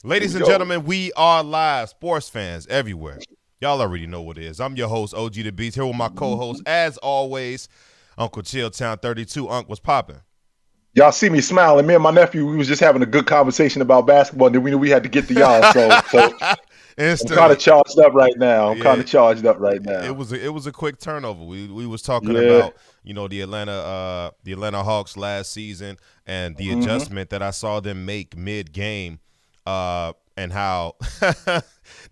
Ladies and Go. gentlemen, we are live. Sports fans everywhere. Y'all already know what it is. I'm your host, OG the Beats, here with my co-host, as always, Uncle Chilltown 32. Unc, what's popping? Y'all see me smiling. Me and my nephew, we was just having a good conversation about basketball. And then we knew we had to get to y'all. So I'm kind of Instantly. charged up right now. I'm kind Yeah, of charged up right it now. was it was a quick turnover. We was talking Yeah. about the Atlanta Hawks last season and the hmm adjustment that I saw them make mid game, and how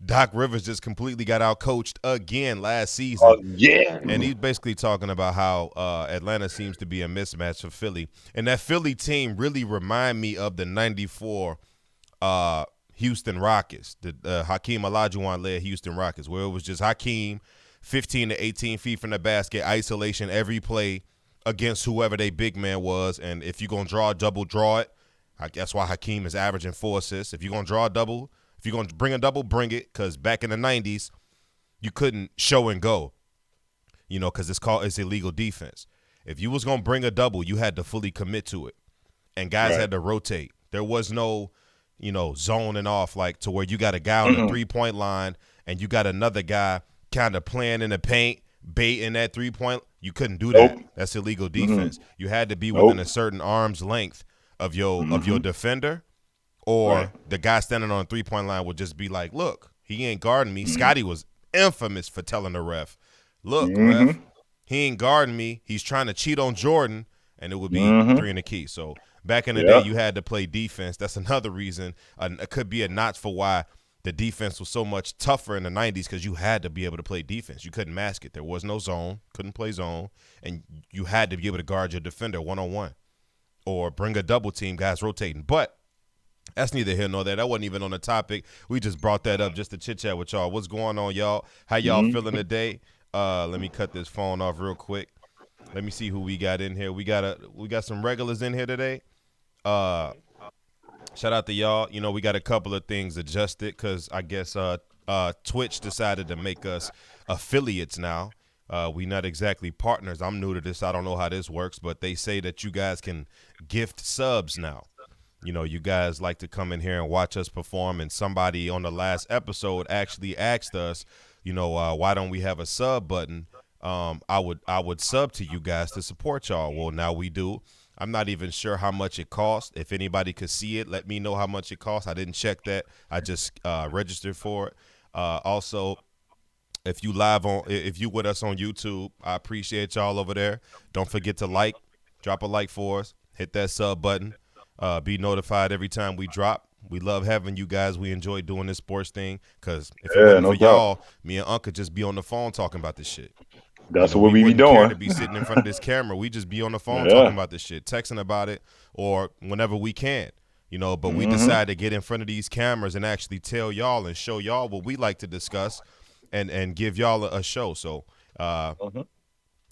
Doc Rivers just completely got out coached again last season. Yeah. And he's basically talking about how Atlanta seems to be a mismatch for Philly, and that Philly team really remind me of the '94 uh, Houston Rockets, the Hakeem Olajuwon led Houston Rockets, where it was just Hakeem, 15 to 18 feet from the basket, isolation every play against whoever they big man was, and if you're gonna draw a double, draw it. That's why Hakeem is averaging 4 assists. If you're gonna draw a double, if you're gonna bring a double, bring it, because back in the '90s you couldn't show and go, because it's illegal defense. If you was gonna bring a double, you had to fully commit to it, and guys Right. had to rotate. There was no, zoning off like to where you got a guy on the Mm-mm. 3 point line and you got another guy kind of playing in the paint, baiting that 3 point. You couldn't do that. Nope. That's illegal Mm-mm. defense. You had to be within Nope. a certain arm's length of your hmm defender, Right. or the guy standing on the 3 point line would just be like, "Look, he ain't guarding me." hmm Scotty was infamous for telling the ref, "Look, ref, hmm he ain't guarding me. He's trying to cheat on Jordan," and it would be hmm three in the key. So back in the day, Yeah. you had to play defense. That's another reason. It could be a notch for why the defense was so much tougher in the '90s, because you had to be able to play defense. You couldn't mask it. There was no zone. Couldn't play zone, and you had to be able to guard your defender 1-on-1 or bring a double team, guys rotating. But that's neither here nor there. That wasn't even on the topic. We just brought that up just to chit chat with y'all. What's going on, y'all? How y'all feeling hmm today? Let me cut this phone off real quick. Let me see who we got in here. We got some regulars in here today. Uh, Shout out to y'all. We got a couple of things adjusted because I guess Twitch decided to make us affiliates now. We not exactly partners. I'm new to this. I don't know how this works, but they say that you guys can gift subs now. You guys like to come in here and watch us perform, and somebody on the last episode actually asked us, why don't we have a sub button? I would sub to you guys to support y'all. Well, now we do. I'm not even sure how much it costs. If anybody could see it, let me know how much it costs. I didn't check that. I just registered for it. Also, if you with us on YouTube, I appreciate y'all over there. Don't forget to drop a like for us, hit that sub button, be notified every time we drop. We love having you guys. We enjoy doing this sports thing because if it Yeah. wasn't No for doubt. y'all, me and Unc could just be on the phone talking about this shit. That's what We we be wouldn't care to doing. be sitting in front of this camera. We just be on the phone talking Yeah. about this shit, texting about it, or whenever we can. But we hmm decide to get in front of these cameras and actually tell y'all and show y'all what we like to discuss, and give y'all a show. So, uh, hmm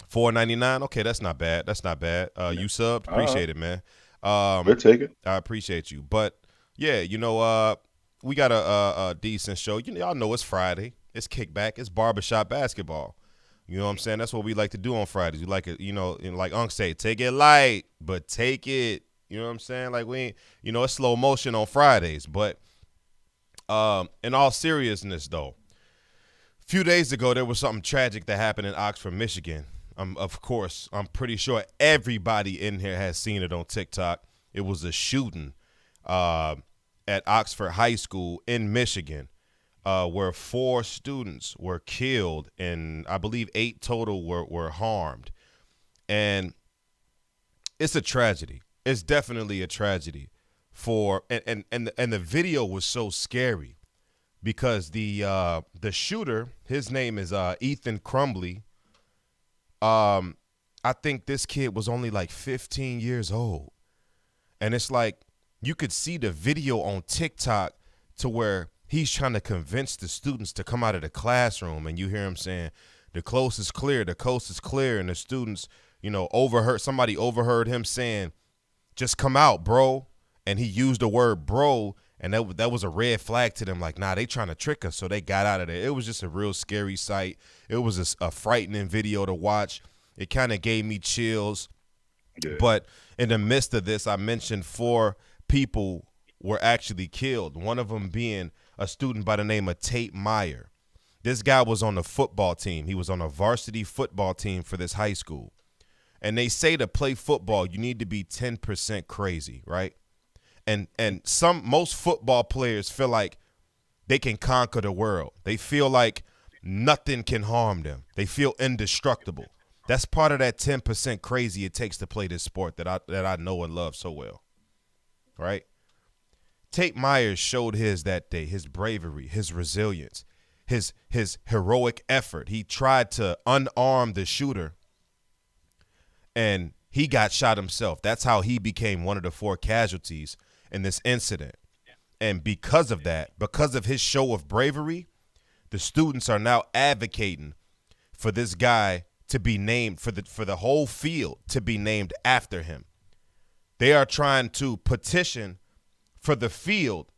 $4.99. Okay, that's not bad. That's not bad. You subbed, All right. appreciate it, man. We'll take it. I appreciate you. But yeah, we got a decent show. Y'all know it's Friday. It's kickback. It's barbershop basketball. You know what I'm saying? That's what we like to do on Fridays. We like it, and like Unc say, take it light, but take it. You know what I'm saying? Like we ain't, it's slow motion on Fridays. But in all seriousness, though, a few days ago there was something tragic that happened in Oxford, Michigan. Of course, I'm pretty sure everybody in here has seen it on TikTok. It was a shooting uh, at Oxford High School in Michigan, where 4 students were killed and I believe 8 total were harmed. And it's a tragedy. It's definitely a tragedy for and the video was so scary because the shooter, his name is Ethan Crumbly. I think this kid was only like 15 years old. And it's like you could see the video on TikTok to where he's trying to convince the students to come out of the classroom, and you hear him saying, "The coast is clear, the coast is clear," and the students, somebody overheard him saying, "Just come out, bro," and he used the word "bro," and that was a red flag to them. Like, nah, they trying to trick us, so they got out of there. It was just a real scary sight. It was a frightening video to watch. It kind of gave me chills. Yeah. But in the midst of this, I mentioned 4 people were actually killed. One of them being a student by the name of Tate Meyer. This guy was on the football team. He was on a varsity football team for this high school. And they say to play football, you need to be 10% crazy, right? And most football players feel like they can conquer the world. They feel like nothing can harm them. They feel indestructible. That's part of that 10% crazy it takes to play this sport that I know and love so well, right? Tate Myers showed his that day, his bravery, his resilience, his heroic effort. He tried to unarm the shooter, and he got shot himself. That's how he became one of the 4 casualties in this incident. And because of that, because of his show of bravery, the students are now advocating for this guy to be named, for the whole field to be named after him. They are trying to petition for the field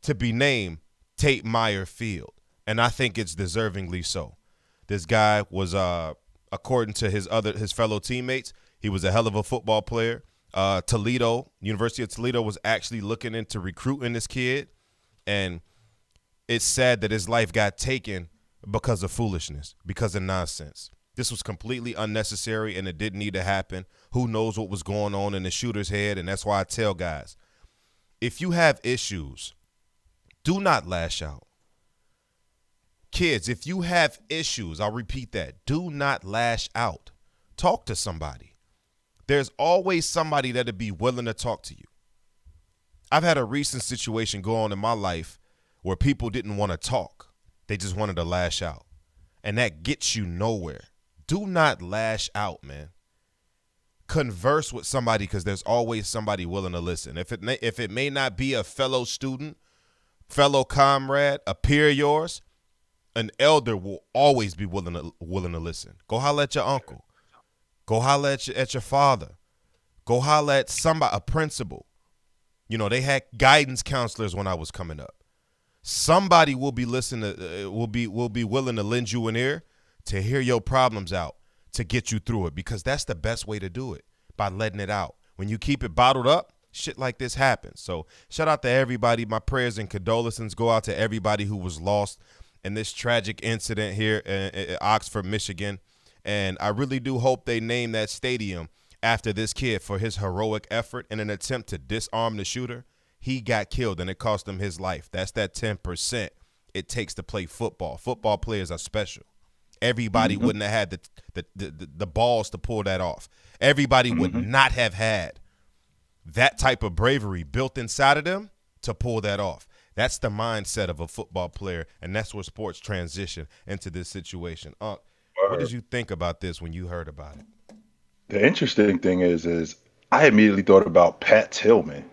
to be named Tate Meyer Field, and I think it's deservingly so. This guy was, according to his fellow teammates, he was a hell of a football player. University of Toledo was actually looking into recruiting this kid, and it's sad that his life got taken because of foolishness, because of nonsense. This was completely unnecessary, and it didn't need to happen. Who knows what was going on in the shooter's head, and that's why I tell guys, if you have issues, do not lash out. Kids, if you have issues, I'll repeat that, do not lash out. Talk to somebody. There's always somebody that'll be willing to talk to you. I've had a recent situation go on in my life where people didn't want to talk. They just wanted to lash out. And that gets you nowhere. Do not lash out, man. Converse with somebody, because there's always somebody willing to listen. If it may not be a fellow student, fellow comrade, a peer of yours, an elder will always be willing to listen. Go holler at your uncle. Go holler at your father. Go holler at somebody, a principal. You know, they had guidance counselors when I was coming up. Somebody will be will be willing to lend you an ear to hear your problems out, to get you through it, because that's the best way to do it, by letting it out. When you keep it bottled up, shit like this happens. So shout out to everybody. My prayers and condolences go out to everybody who was lost in this tragic incident here in Oxford, Michigan. And I really do hope they name that stadium after this kid for his heroic effort in an attempt to disarm the shooter. He got killed, and it cost him his life. That's that 10% it takes to play football. Football players are special. Everybody wouldn't have had the balls to pull that off. Everybody would not have had that type of bravery built inside of them to pull that off. That's the mindset of a football player, and that's where sports transition into this situation. What did you think about this when you heard about it? The interesting thing is I immediately thought about Pat Tillman.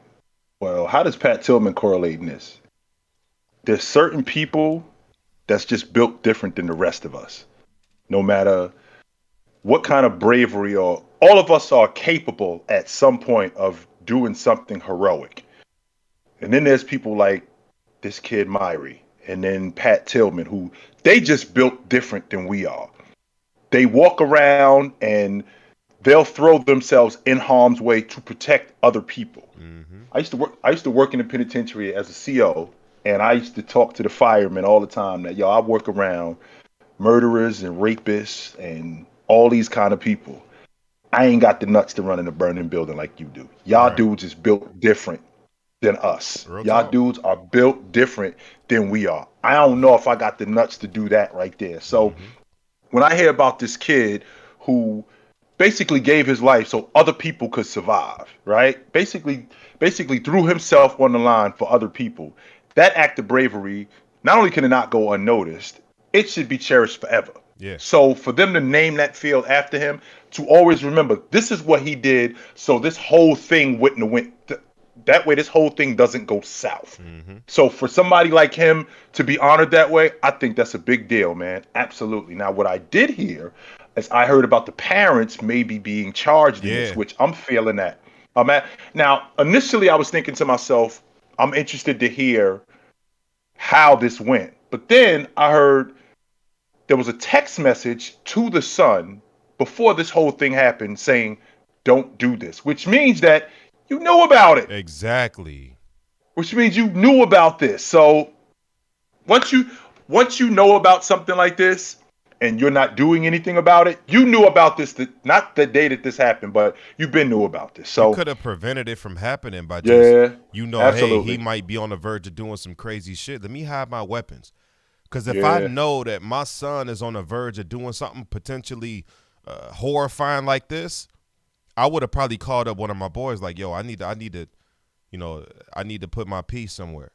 Well, how does Pat Tillman correlate in this? There's certain people that's just built different than the rest of us. No matter what kind of bravery, or all of us are capable at some point of doing something heroic. And then there's people like this kid Myrie, and then Pat Tillman, who they just built different than we are. They walk around and they'll throw themselves in harm's way to protect other people. I used to work in the penitentiary as a CO, and I used to talk to the firemen all the time that, I work around murderers and rapists and all these kind of people. I ain't got the nuts to run in a burning building like you do. Y'all dudes is built different than us. Y'all dudes are built different than we are. I don't know if I got the nuts to do that right there. So when I hear about this kid who basically gave his life so other people could survive, right? Basically threw himself on the line for other people. That act of bravery, not only can it not go unnoticed, it should be cherished forever. Yeah. So for them to name that field after him, to always remember, this is what he did, so this whole thing wouldn't have went that way. This whole thing doesn't go south. So for somebody like him to be honored that way, I think that's a big deal, man. Absolutely. Now, what I did hear is I heard about the parents maybe being charged in this, which I'm feeling that. Now, initially, I was thinking to myself, I'm interested to hear how this went. But then I heard there was a text message to the son before this whole thing happened saying, don't do this, which means that you know about it. Exactly. which means you knew about this. So once you once you know about something like this and you're not doing anything about it, you knew about this not the day that this happened, but you've been knew about this. You So could have prevented it from happening by just, yeah, hey, he absolutely. might be on the verge of doing some crazy shit. Let me hide my weapons. Because if I Yeah. know that my son is on the verge of doing something potentially horrifying like this, I would have probably called up one of my boys like, yo, I need to put my piece somewhere.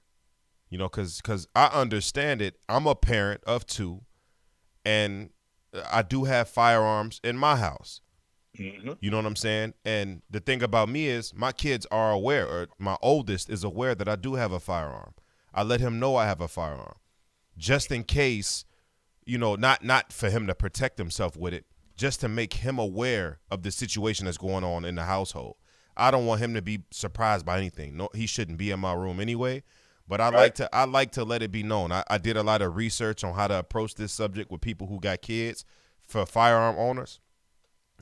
Because I understand it. I'm a parent of two, and I do have firearms in my house. Hmm. You know what I'm saying? And the thing about me is my kids are aware, or my oldest is aware that I do have a firearm. I let him know I have a firearm just in case, not for him to protect himself with it, just to make him aware of the situation that's going on in the household. I don't want him to be surprised by anything. No, he shouldn't be in my room anyway. But Right. I like to let it be known. I did a lot of research on how to approach this subject with people who got kids for firearm owners.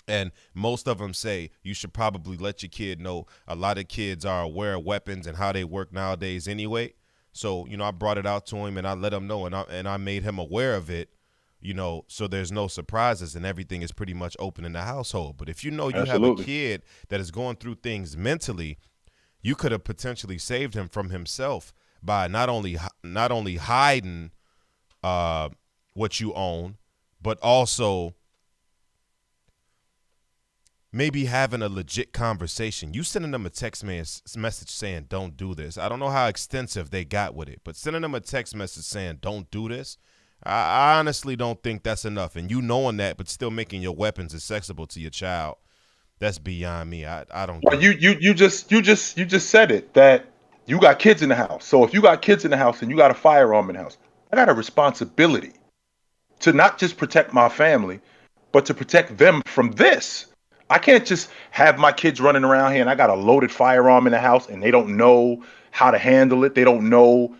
And most of them say you should probably let your kid know. A lot of kids are aware of weapons and how they work nowadays anyway. So, I brought it out to him and I let him know, and I made him aware of it, so there's no surprises and everything is pretty much open in the household. But if you know you have a Absolutely. kid that is going through things mentally, you could have potentially saved him from himself by not only hiding what you own, but also maybe having a legit conversation. You sending them a message saying, don't do this. I don't know how extensive they got with it, but sending them a text message saying, don't do this, I honestly don't think that's enough. And you knowing that, but still making your weapons accessible to your child, that's beyond me. I don't Well, get it. you just said it that you got kids in the house. So if you got kids in the house and you got a firearm in the house, I got a responsibility to not just protect my family, but to protect them from this. I can't just have my kids running around here and I got a loaded firearm in the house and they don't know how to handle it. They don't know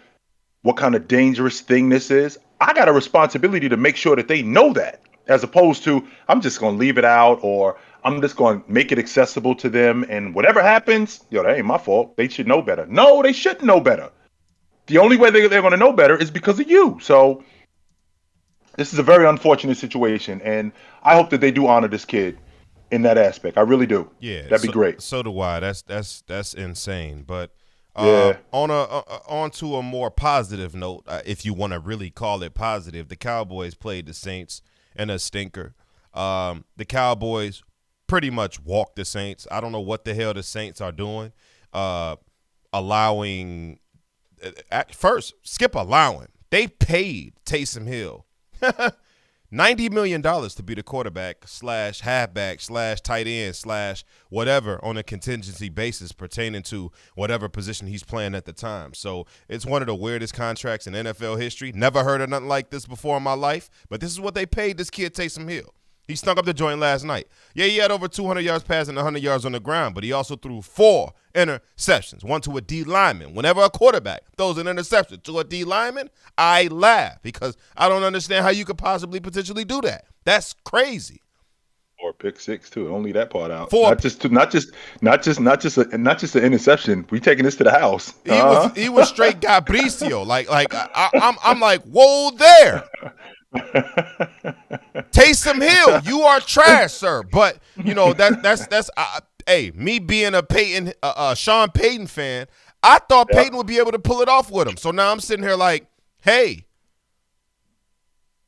what kind of dangerous thing this is. I got a responsibility to make sure that they know that, as opposed to I'm just going to leave it out or I'm just going to make it accessible to them. And whatever happens, that ain't my fault. They should know better. No, they shouldn't know better. The only way they're going to know better is because of you. So this is a very unfortunate situation. And I hope that they do honor this kid in that aspect. I really do. Yeah, That'd be great. so do I. That's insane. But Yeah. on to a more positive note, if you want to really call it positive, the Cowboys played the Saints in a stinker. The Cowboys pretty much walked the Saints. I don't know what the hell the Saints are doing, allowing first skip allowing. They paid Taysom Hill $90 million to be the quarterback slash halfback slash tight end slash whatever on a contingency basis pertaining to whatever position he's playing at the time. So it's one of the weirdest contracts in NFL history. Never heard of nothing like this before in my life, but this is what they paid this kid Taysom Hill. He stunk up the joint last night. Yeah, he had over 200 yards passing, 100 yards on the ground, but he also threw 4 interceptions, one to a D lineman. Whenever a quarterback throws an interception to a D lineman, I laugh because I don't understand how you could possibly potentially do that. That's crazy. Or pick six too. Don't leave that part out. Four. Not just an interception. We taking this to the house. He was straight Gabricio. I'm like, whoa there. Taysom Hill, you are trash, sir. But that's hey, me being a Sean Payton fan, I thought Yep. Payton would be able to pull it off with him. So now I'm sitting here like, hey,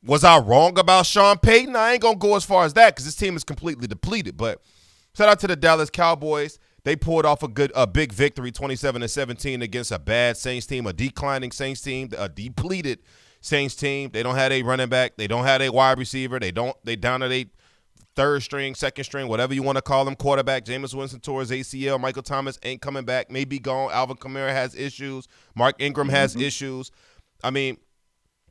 was I wrong about Sean Payton? I ain't gonna go as far as that because this team is completely depleted. But shout out to the Dallas Cowboys. They pulled off a big victory, 27-17 against a bad Saints team, a declining Saints team, a depleted Saints team. They don't have a running back. They don't have a wide receiver. They down at a third string, second string, whatever you want to call them, quarterback. Jameis Winston tore his ACL. Michael Thomas ain't coming back. May be gone. Alvin Kamara has issues. Mark Ingram has issues. I mean,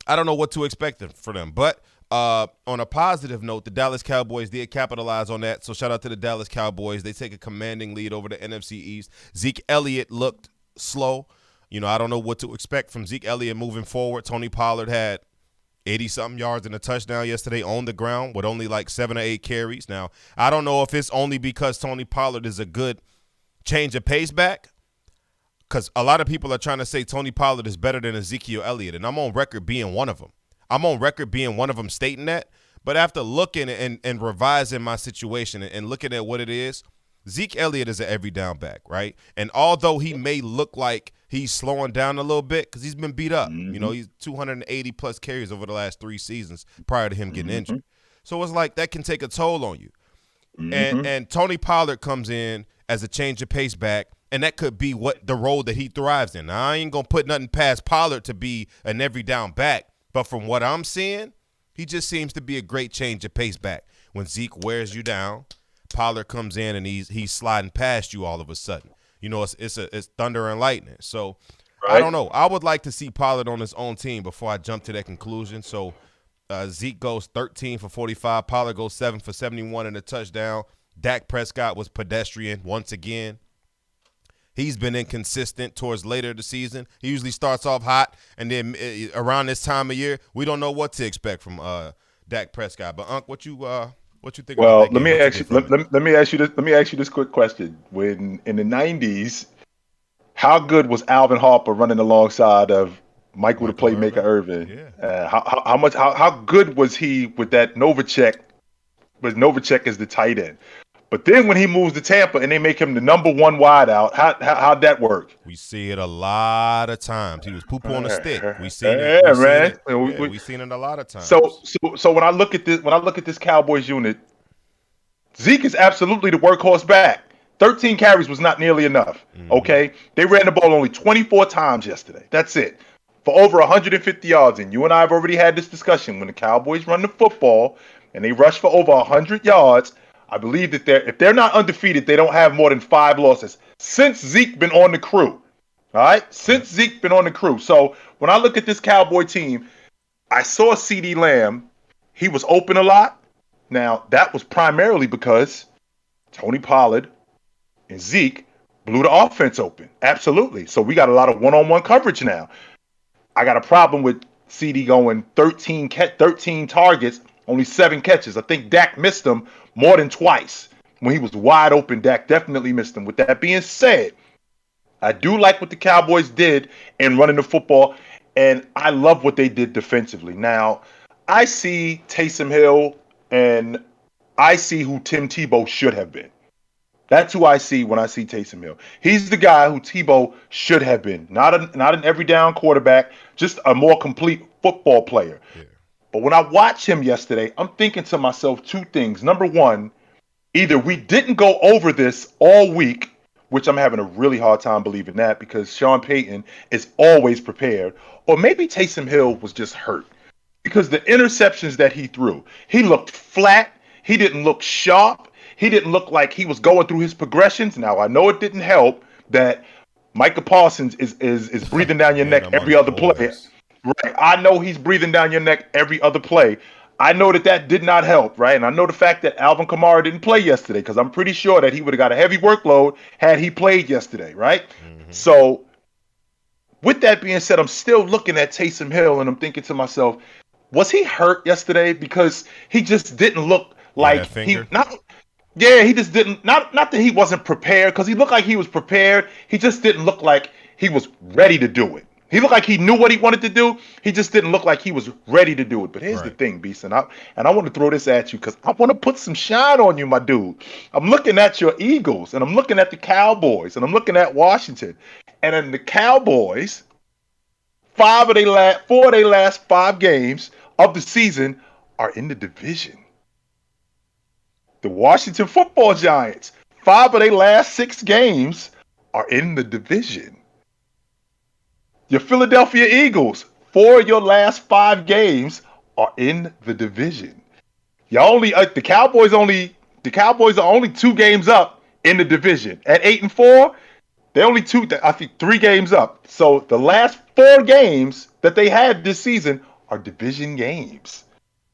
I don't know what to expect for them. But on a positive note, the Dallas Cowboys did capitalize on that. So shout out to the Dallas Cowboys. They take a commanding lead over the NFC East. Zeke Elliott looked slow. I don't know what to expect from Zeke Elliott moving forward. Tony Pollard had 80-something yards and a touchdown yesterday on the ground with only like 7 or 8 carries. Now, I don't know if it's only because Tony Pollard is a good change of pace back. because a lot of people are trying to say Tony Pollard is better than Ezekiel Elliott, and I'm on record being one of them. I'm on record being one of them stating that. But after looking and revising my situation and looking at what it is, Zeke Elliott is an every down back, right? And although he may look like he's slowing down a little bit because he's been beat up, he's 280 plus carries over the last 3 seasons prior to him getting injured. So it's like that can take a toll on you. And Tony Pollard comes in as a change of pace back, and that could be what the role that he thrives in. Now, I ain't going to put nothing past Pollard to be an every down back, but from what I'm seeing, he just seems to be a great change of pace back. When Zeke wears you down, Pollard comes in and he's sliding past you all of a sudden. It's thunder and lightning. So I don't know. I would like to see Pollard on his own team before I jump to that conclusion. So Zeke goes 13 for 45. Pollard goes 7 for 71 and a touchdown. Dak Prescott was pedestrian once again. He's been inconsistent towards later the season. He usually starts off hot, and then around this time of year, we don't know what to expect from Dak Prescott. But Unc, what you think? Well, about that game? let me ask you this. Let me ask you this quick question. When in the '90s, how good was Alvin Harper running alongside of Michael the Playmaker Irvin? Yeah. How good was he with that Novacek? Was Novacek as the tight end? But then when he moves to Tampa and they make him the number 1 wideout, how'd that work? We see it a lot of times. He was poo-poo on a stick. We seen it. We've seen it a lot of times. So when I look at this Cowboys unit, Zeke is absolutely the workhorse back. 13 carries was not nearly enough. Okay, they ran the ball only 24 times yesterday. That's it, for over 150 yards. And you and I have already had this discussion. When the Cowboys run the football and they rush for over 100 yards. I believe that if they're not undefeated, they don't have more than 5 losses since Zeke been on the crew. All right? Since Zeke been on the crew. So when I look at this Cowboy team, I saw CeeDee Lamb. He was open a lot. Now, that was primarily because Tony Pollard and Zeke blew the offense open. Absolutely. So we got a lot of one-on-one coverage now. I got a problem with CeeDee going 13 targets, only 7 catches. I think Dak missed them more than twice. When he was wide open, Dak definitely missed him. With that being said, I do like what the Cowboys did in running the football, and I love what they did defensively. Now, I see Taysom Hill, and I see who Tim Tebow should have been. That's who I see when I see Taysom Hill. He's the guy who Tebow should have been. Not an every down quarterback, just a more complete football player. Yeah. But when I watched him yesterday, I'm thinking to myself 2 things. Number 1, either we didn't go over this all week, which I'm having a really hard time believing that because Sean Payton is always prepared, or maybe Taysom Hill was just hurt because the interceptions that he threw, he looked flat. He didn't look sharp. He didn't look like he was going through his progressions. Now, I know it didn't help that Micah Parsons is breathing down your neck every other play. Right. I know he's breathing down your neck every other play. I know that did not help, right? And I know the fact that Alvin Kamara didn't play yesterday because I'm pretty sure that he would have got a heavy workload had he played yesterday, right? So with that being said, I'm still looking at Taysom Hill and I'm thinking to myself, was he hurt yesterday? Because he just didn't look like he just didn't not that he wasn't prepared, because he looked like he was prepared. He just didn't look like he was ready to do it. He looked like he knew what he wanted to do. He just didn't look like he was ready to do it. But here's the thing, Beast, and I want to throw this at you because I want to put some shine on you, my dude. I'm looking at your Eagles, and I'm looking at the Cowboys, and I'm looking at Washington. And in the Cowboys, 4 of their last 5 games of the season are in the division. The Washington Football Giants, 5 of their last 6 games are in the division. Your Philadelphia Eagles, 4 of your last 5 games are in the division. The Cowboys are only 2 games up in the division. At 8-4, they're only 3 games up. So the last 4 games that they had this season are division games.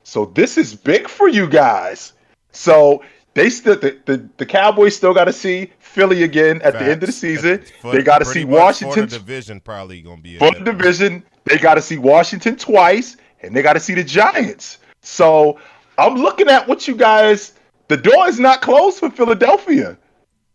So this is big for you guys. So the Cowboys still got to see Philly again at the end of the season. They got to see Washington. For the division, probably gonna be for the division. They got to see Washington twice, and they got to see the Giants. So I'm looking at what you guys. The door is not closed for Philadelphia.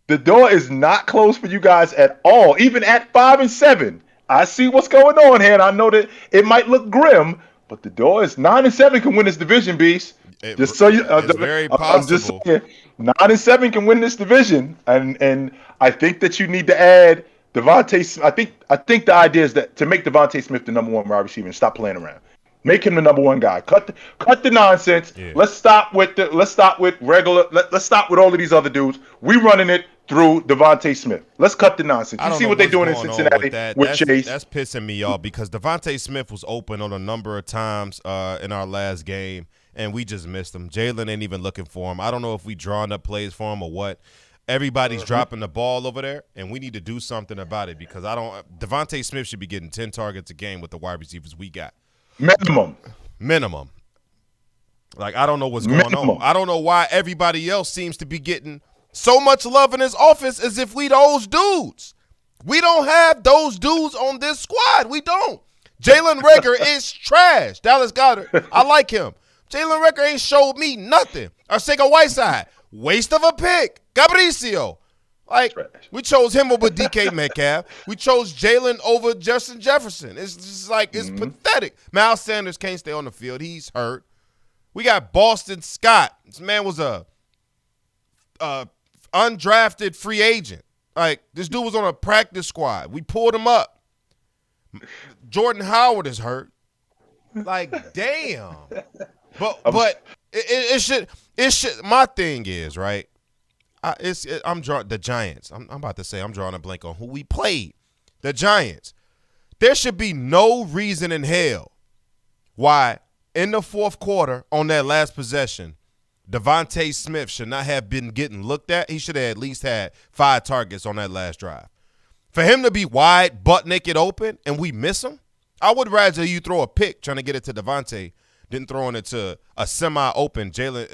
The door is not closed for you guys at all, even at 5-7. I see what's going on here, and I know that it might look grim, but the door is 9-7 can win this division, beast. Just so you, It's very I'm just possible. saying, 9-7 can win this division, and I think that you need to add Devontae. I think the idea is that to make Devontae Smith the number one wide receiver and stop playing around. Make him the number one guy. Cut the nonsense. Yeah. Let's stop with regular. Let's stop with all of these other dudes. We running it through Devontae Smith. Let's cut the nonsense. I You don't see know what they're what's doing in going on Cincinnati with that. with Chase. That's pissing me off because Devontae Smith was open on a number of times in our last game, and we just missed him. Jalen ain't even looking for him. I don't know if we drawing up plays for him or what. Everybody's dropping the ball over there, and we need to do something about it because Devontae Smith should be getting 10 targets a game with the wide receivers we got. Minimum. Like, I don't know what's going on. I don't know why everybody else seems to be getting so much love in this office as if we those dudes. We don't have those dudes on this squad. We don't. Jalen Reagor is trash. Dallas Goedert, I like him. Jalen Reagor ain't showed me nothing. Arcega Whiteside, waste of a pick. Gabricio. Like, we chose him over DK Metcalf. We chose Jalen over Justin Jefferson. It's just like, it's pathetic. Miles Sanders can't stay on the field. He's hurt. We got Boston Scott. This man was a undrafted free agent. Like, this dude was on a practice squad. We pulled him up. Jordan Howard is hurt. Like, damn. But it should. My thing is, right, I'm drawing the Giants. I'm about to say I'm drawing a blank on who we played. The Giants. There should be no reason in hell why in the fourth quarter on that last possession, Devontae Smith should not have been getting looked at. He should have at least had 5 targets on that last drive. For him to be wide, butt naked open, and we miss him, I would rather you throw a pick trying to get it to Devontae than throwing it to a semi-open Jalen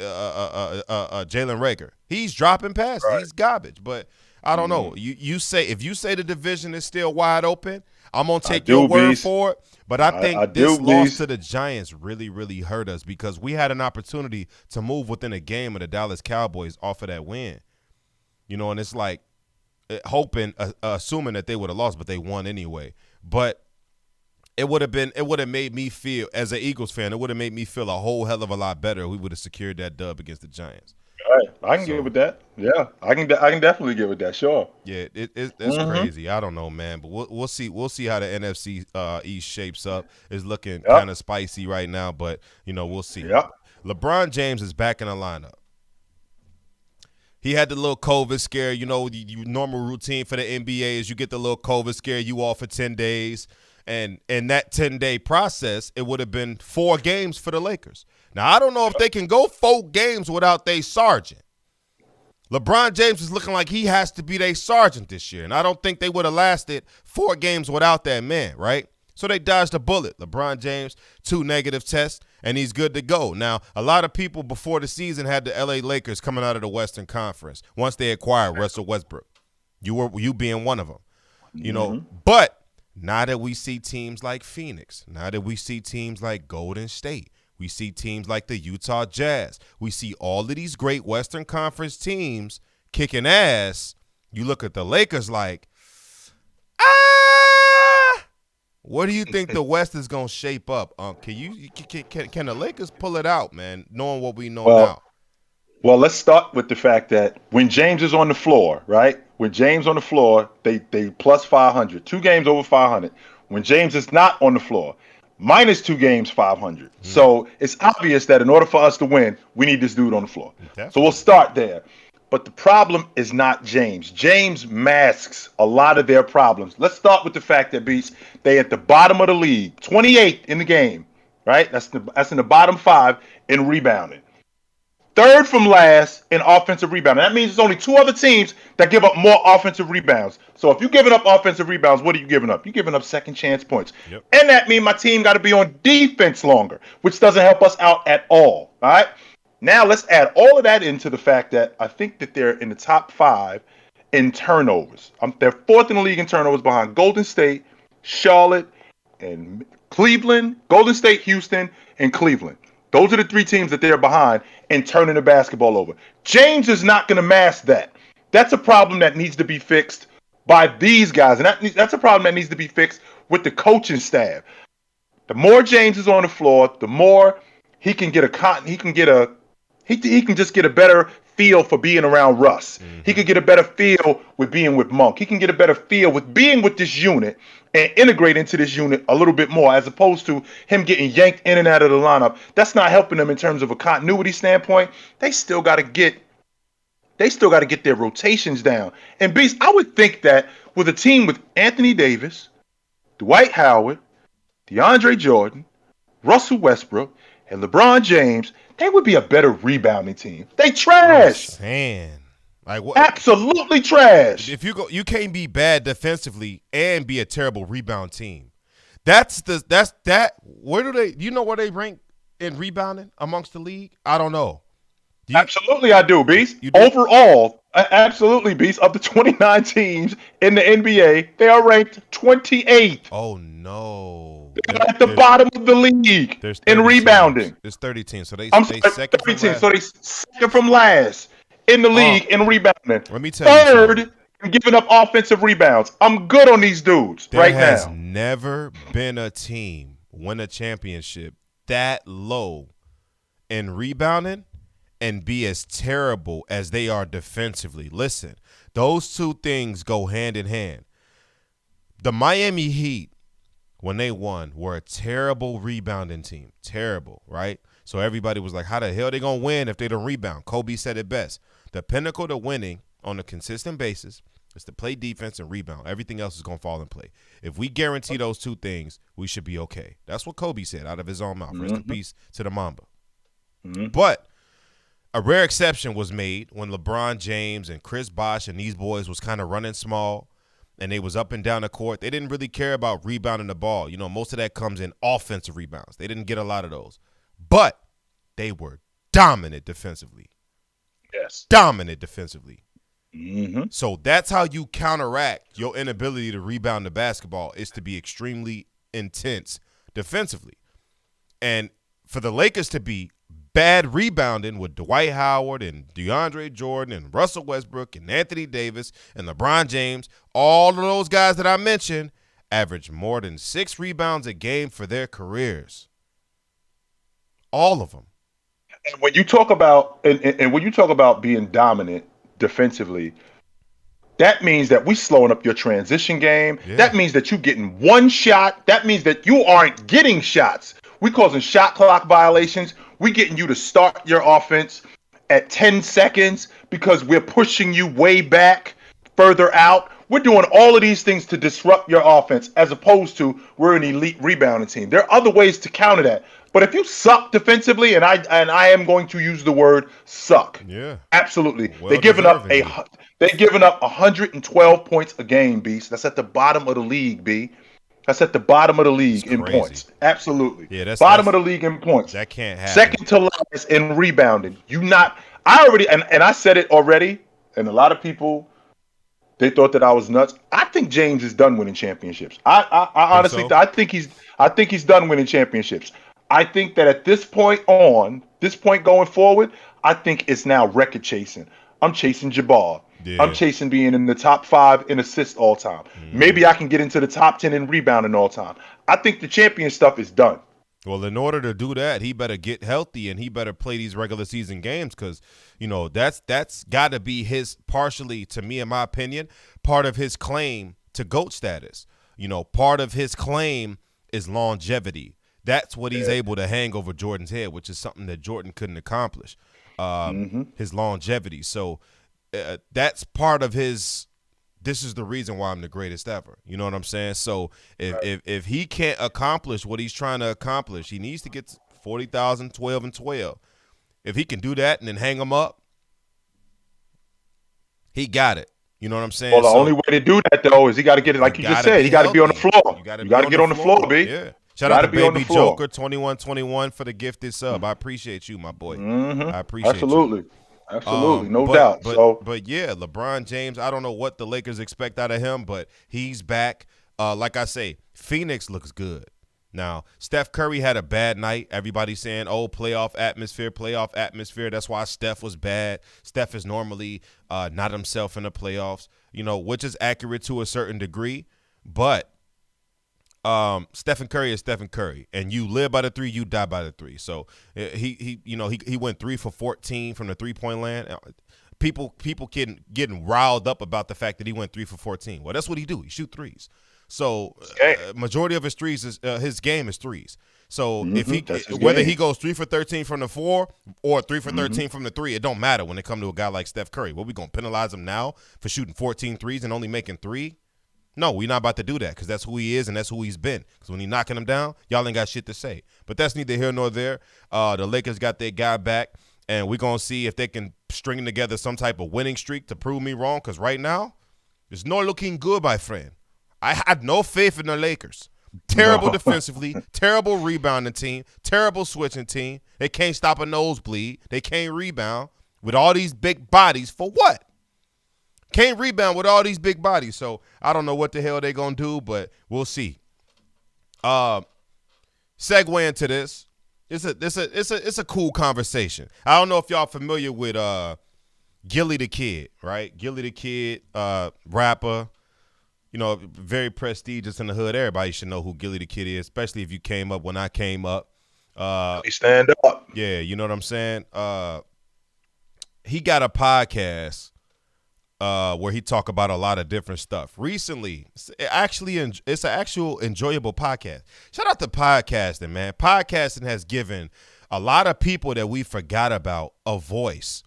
Reagor. He's dropping passes. Right. He's garbage. But I don't know. If you say the division is still wide open, I'm gonna take your word for it. But I think this loss to the Giants really, really hurt us because we had an opportunity to move within a game of the Dallas Cowboys off of that win. You know, and it's like assuming that they would have lost, but they won anyway. But it would have made me feel, as an Eagles fan, it would have made me feel a whole hell of a lot better if we would have secured that dub against the Giants. All right, I can get with that. Yeah, I can definitely get with that. Sure. Yeah, it's crazy. I don't know, man, but we'll see. We'll see how the NFC East shapes up. It's looking kind of spicy right now, but we'll see. Yep. LeBron James is back in the lineup. He had the little COVID scare. Your normal routine for the NBA is you get the little COVID scare. You off for 10 days. And in that 10-day process, it would have been 4 games for the Lakers. Now, I don't know if they can go 4 games without their sergeant. LeBron James is looking like he has to be their sergeant this year, and I don't think they would have lasted 4 games without that man, right? So they dodged a bullet. LeBron James, 2 negative tests, and he's good to go. Now, a lot of people before the season had the L.A. Lakers coming out of the Western Conference once they acquired Russell Westbrook. You being one of them, But now that we see teams like Phoenix, now that we see teams like Golden State, we see teams like the Utah Jazz, we see all of these great Western Conference teams kicking ass, you look at the Lakers like, what do you think the West is going to shape up? Can the Lakers pull it out, man, knowing what we know now? Well, let's start with the fact that when James is on the floor, right? With James on the floor, they plus 500. 2 games over 500. When James is not on the floor, minus 2 games, 500. So it's obvious that in order for us to win, we need this dude on the floor. Definitely. So we'll start there. But the problem is not James. James masks a lot of their problems. Let's start with the fact that they at the bottom of the league, 28th in the game, right? That's in the bottom 5 in rebounding. 3rd from last in offensive rebounding. That means there's only 2 other teams that give up more offensive rebounds. So if you're giving up offensive rebounds, what are you giving up? You're giving up second chance points. Yep. And that means my team got to be on defense longer, which doesn't help us out at all. All right? Now let's add all of that into the fact that I think that they're in the top 5 in turnovers. They're 4th in the league in turnovers behind Golden State, Charlotte, and Cleveland. Golden State, Houston, and Cleveland. Those are the 3 teams that they're behind in turning the basketball over. James is not going to mask that. That's a problem that needs to be fixed by these guys, and that's a problem that needs to be fixed with the coaching staff. The more James is on the floor, the more he can get he can just get a better feel for being around Russ. He could get a better feel with being with Monk. He can get a better feel with being with this unit and integrate into this unit a little bit more, as opposed to him getting yanked in and out of the lineup. That's not helping them in terms of a continuity standpoint. They still got to get their rotations down. And Beast, I would think that with a team with Anthony Davis, Dwight Howard, DeAndre Jordan, Russell Westbrook, and LeBron James, they would be a better rebounding team. They trash. Man, like what? Absolutely trash. If you can't be bad defensively and be a terrible rebound team. That's that. Where do they? You know where they rank in rebounding amongst the league? I don't know. Absolutely, I do, Beast. Overall, absolutely, Beast. Of the 29 teams in the NBA, they are ranked 28th. Oh no! They're at the bottom of the league in rebounding. Teams. There's 30 teams, so they second from last. So they second from last in the league in rebounding. Let me tell you, third in giving up offensive rebounds. I'm good on these dudes right now. There has never been a team win a championship that low in rebounding and be as terrible as they are defensively. Listen, those two things go hand in hand. The Miami Heat, when they won, were a terrible rebounding team. Terrible, right? So everybody was like, how the hell they going to win if they don't rebound? Kobe said it best. The pinnacle to winning on a consistent basis is to play defense and rebound. Everything else is going to fall in play. If we guarantee those two things, we should be okay. That's what Kobe said out of his own mouth. Rest in peace to the Mamba. But a rare exception was made when LeBron James and Chris Bosh and these boys was kind of running small and they was up and down the court. They didn't really care about rebounding the ball. You know, most of that comes in offensive rebounds. They didn't get a lot of those. But they were dominant defensively. Yes. Dominant defensively. So that's how you counteract your inability to rebound the basketball, is to be extremely intense defensively. And for the Lakers to be bad rebounding with Dwight Howard and DeAndre Jordan and Russell Westbrook and Anthony Davis and LeBron James, all of those guys that I mentioned average more than 6 rebounds a game for their careers. All of them. And when you talk about when you talk about being dominant defensively, that means that we slowing up your transition game. Yeah. That means that you getting one shot. That means that you aren't getting shots. We causing shot clock violations. We getting you to start your offense at 10 seconds because we're pushing you way back, further out. We're doing all of these things to disrupt your offense, as opposed to we're an elite rebounding team. There are other ways to counter that. But if you suck defensively, and I am going to use the word suck. Yeah. Absolutely. They're giving up 112 points a game, Beast. That's at the bottom of the league, B. That's at the bottom of the league in points. Absolutely. Yeah, that's bottom of the league in points. That can't happen. Second to last in rebounding. I said it already, and a lot of people, they thought that I was nuts. I think James is done winning championships. I honestly, I think he's done winning championships. I think that at this point going forward, I think it's now record chasing. I'm chasing Jabbar. Yeah. I'm chasing being in the top 5 in assists all time. Maybe I can get into the top 10 in rebounding all time. I think the champion stuff is done. Well, in order to do that, he better get healthy and he better play these regular season games, because, you know, that's got to be his, partially, to me, in my opinion, part of his claim to GOAT status. You know, part of his claim is longevity. That's what he's able to hang over Jordan's head, which is something that Jordan couldn't accomplish, his longevity. So that's part of his – this is the reason why I'm the greatest ever. You know what I'm saying? So if he can't accomplish what he's trying to accomplish, he needs to get 40,000, 12, and 12. If he can do that and then hang them up, he got it. You know what I'm saying? Well, the only way to do that, though, is he got to get it, like you just said, he got to be on the floor. You got to get on the floor, B. Yeah. Shout out to Baby Joker 2121 for the gifted sub. I appreciate you, my boy. I appreciate you. Absolutely, no doubt. But yeah, LeBron James, I don't know what the Lakers expect out of him, but he's back. Like I say, Phoenix looks good. Now, Steph Curry had a bad night. Everybody's saying, oh, playoff atmosphere, playoff atmosphere. That's why Steph was bad. Steph is normally not himself in the playoffs, which is accurate to a certain degree. But Stephen Curry is Stephen Curry, and you live by the three, you die by the three. So he went 3 for 14 from the 3-point land. People getting riled up about the fact that he went 3 for 14. Well, that's what he do. He shoot threes. So majority of his threes is his game is threes. So if whether he goes 3 for 13 from the 4 or 3 for 13 from the 3, it don't matter when it come to a guy like Steph Curry. What, we gonna penalize him now for shooting 14 threes and only making 3? No, we're not about to do that because that's who he is and that's who he's been. Because when he knocking him down, y'all ain't got shit to say. But that's neither here nor there. The Lakers got their guy back, and we're going to see if they can string together some type of winning streak to prove me wrong, because right now, it's not looking good, my friend. I had no faith in the Lakers. Terrible defensively, terrible rebounding team, terrible switching team. They can't stop a nosebleed. They can't rebound with all these big bodies. For what? Can't rebound with all these big bodies. So I don't know what the hell they going to do, but we'll see. Segue into this. It's a cool conversation. I don't know if y'all familiar with Gilly the Kid, right? Gilly the Kid, rapper, very prestigious in the hood. Everybody should know who Gilly the Kid is, especially if you came up when I came up. Stand up. Yeah, you know what I'm saying? He got a podcast where he talk about a lot of different stuff. Recently, it's an actual enjoyable podcast. Shout out to podcasting, man. Podcasting has given a lot of people that we forgot about a voice.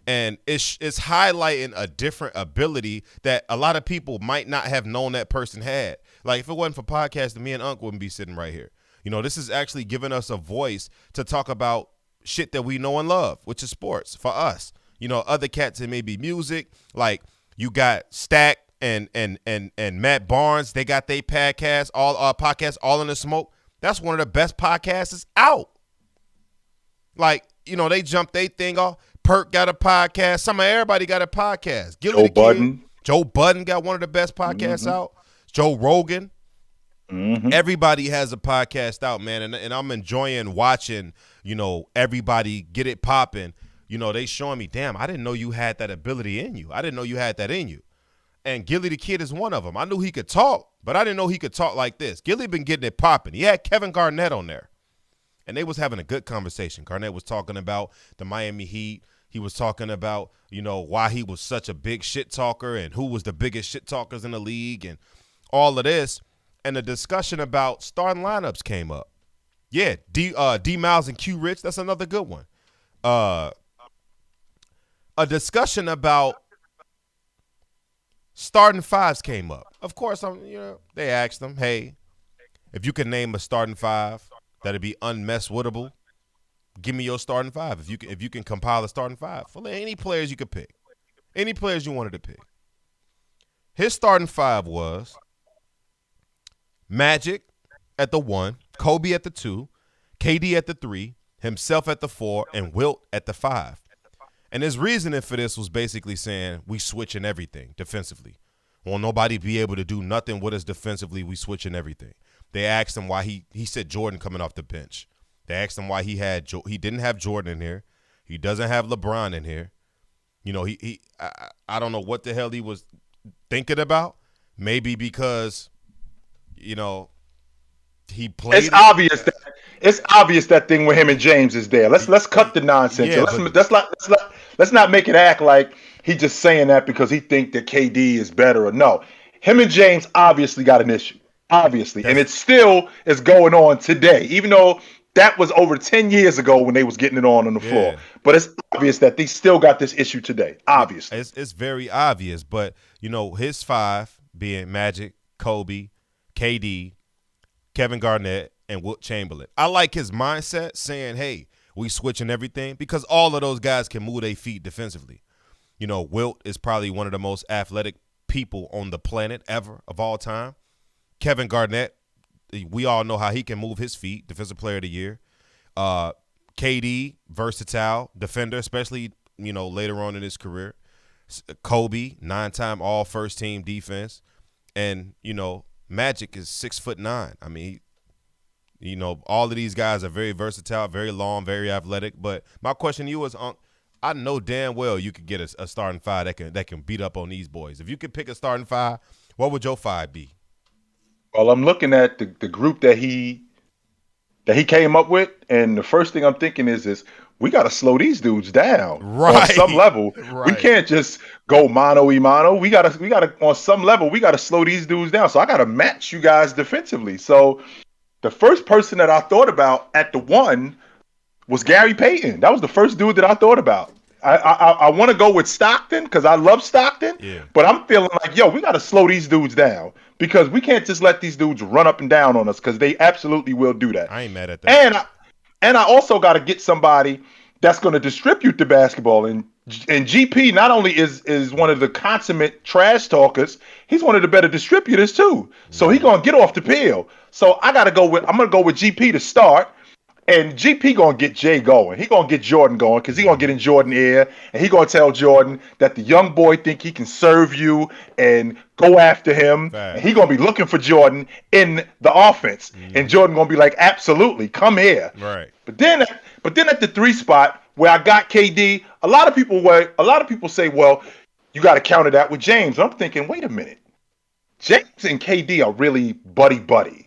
And it's highlighting a different ability that a lot of people might not have known that person had. Like, if it wasn't for podcasting, me and Unc wouldn't be sitting right here. This is actually giving us a voice to talk about shit that we know and love, which is sports for us. Other cats, it may be music. Like, you got Stack and Matt Barnes. They got their podcast, podcasts, All in the Smoke. That's one of the best podcasts out. Like, they jumped their thing off. Perk got a podcast. Everybody got a podcast. Joe Budden got one of the best podcasts out. Joe Rogan. Everybody has a podcast out, man, and I'm enjoying watching, everybody get it popping. They showing me, damn, I didn't know you had that ability in you. I didn't know you had that in you. And Gilly the Kid is one of them. I knew he could talk, but I didn't know he could talk like this. Gilly been getting it popping. He had Kevin Garnett on there, and they was having a good conversation. Garnett was talking about the Miami Heat. He was talking about, why he was such a big shit talker and who was the biggest shit talkers in the league and all of this. And the discussion about starting lineups came up. Yeah, D Miles and Q Rich, that's another good one. A discussion about starting fives came up. Of course, they asked them, hey, if you can name a starting five that'd be unmesswittable, give me your starting five. If you can compile a starting five for any players you could pick, any players you wanted to pick. His starting five was Magic at the 1, Kobe at the 2, KD at the 3, himself at the 4, and Wilt at the 5. And his reasoning for this was basically saying we switching everything defensively. Won't nobody be able to do nothing with us defensively. We switching everything. They asked him why he said Jordan coming off the bench. They asked him why he didn't have Jordan in here. He doesn't have LeBron in here. I don't know what the hell he was thinking about. Maybe because he played. It's obvious that thing with him and James is there. Let's cut the nonsense. Yeah, let's not make it act like he just saying that because he think that KD is better or no. Him and James obviously got an issue. Obviously. And it still is going on today, even though that was over 10 years ago when they was getting it on the floor. But it's obvious that they still got this issue today. Obviously. It's very obvious. But, his 5 being Magic, Kobe, KD, Kevin Garnett, and Wilt Chamberlain. I like his mindset saying, hey, we switching everything because all of those guys can move their feet defensively. Wilt is probably one of the most athletic people on the planet ever of all time. Kevin Garnett, we all know how he can move his feet, Defensive Player of the Year. KD, versatile defender, especially, later on in his career. Kobe, 9-time all-first team defense. And, Magic is 6'9". I mean, You know, all of these guys are very versatile, very long, very athletic. But my question to you is, I know damn well you could get a starting five that can beat up on these boys. If you could pick a starting five, what would your five be? Well, I'm looking at the group that he came up with, and the first thing I'm thinking is we got to slow these dudes down on Right, some level. We right. can't just go mano y mano. We gotta on some level we gotta slow these dudes down. So I gotta match you guys defensively. So the first person that I thought about at the one was Gary Payton. That was the first dude that I thought about. I want to go with Stockton because I love Stockton, Yeah, but I'm feeling like, yo, we got to slow these dudes down because we can't just let these dudes run up and down on us because they absolutely will do that. I ain't mad at that. And I also got to get somebody that's going to distribute the basketball. And GP not only is one of the consummate trash talkers, he's one of the better distributors too. So he's gonna get off the peel. So I'm gonna go with GP to start. And GP gonna get Jay going. He gonna get Jordan going because he gonna get in Jordan ear and he gonna tell Jordan that the young boy think he can serve you and go after him. And he gonna be looking for Jordan in the offense. And Jordan gonna be like, absolutely, come here. Right. But then at the three spot where I got KD, a lot of people say, well, you got to counter that with James. I'm thinking, wait a minute, James and KD are really buddy buddy.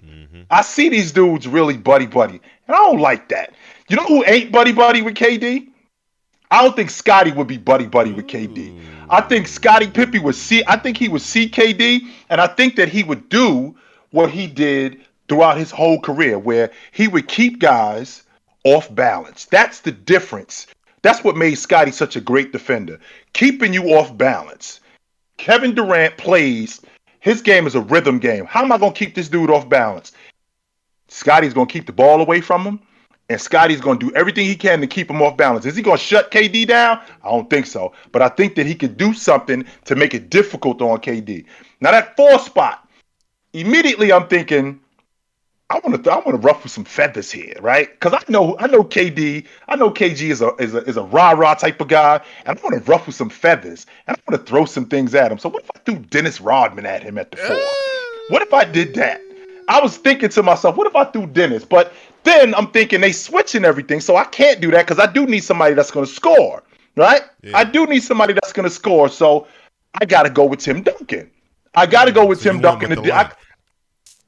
I see these dudes really buddy buddy, and I don't like that. You know who ain't buddy buddy with KD? I don't think Scotty would be buddy buddy with KD. I think Scotty Pippen would see. I think he would see KD, and I think that he would do what he did throughout his whole career, where he would keep guys off balance. That's the difference. That's what made Scotty such a great defender, keeping you off balance. Kevin Durant plays. His game is a rhythm game. How am I going to keep this dude off balance? Scotty's going to keep the ball away from him, and Scotty's going to do everything he can to keep him off balance. Is he going to shut KD down? I don't think so. But I think that he could do something to make it difficult on KD. Now, that four spot, immediately I'm thinking, I want to ruffle some feathers here, right? Because I know KD, I know KG is a rah-rah type of guy, and I want to ruffle some feathers, and I want to throw some things at him. So what if I threw Dennis Rodman at him at the four? What if I did that? I was thinking to myself, what if I threw Dennis? But then I'm thinking they switching everything, so I can't do that because I do need somebody that's going to score, right? Yeah. I do need somebody that's going to score, so I got to go with Tim Duncan. I got to go with Tim Duncan.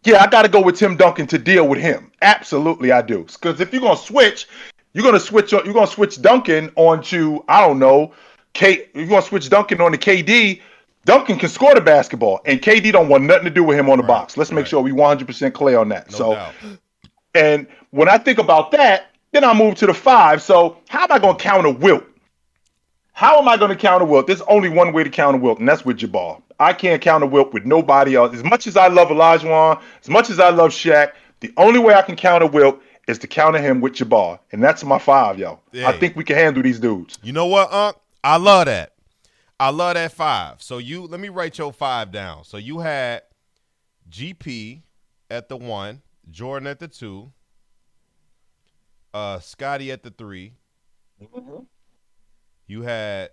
I got to go with Tim Duncan to deal with him. Absolutely, I do. Because if you're going to switch, you're going to switch Duncan onto, I don't know, you're going to switch Duncan on to KD. Duncan can score the basketball, and KD don't want nothing to do with him on the box. Let's make sure we 100% clear on that. No doubt. And when I think about that, then I move to the five. So how am I going to counter Wilt? How am I going to counter Wilt? There's only one way to counter Wilt, and that's with Jabbar. I can't counter Wilt with nobody else. As much as I love Olajuwon, as much as I love Shaq, the only way I can counter Wilt is to counter him with Jabbar, and that's my five, yo. Hey. I think we can handle these dudes. You know what, Unc? I love that. I love that five. So let me write your five down. So you had GP at the one, Jordan at the two, Scotty at the three. Mm-hmm. You had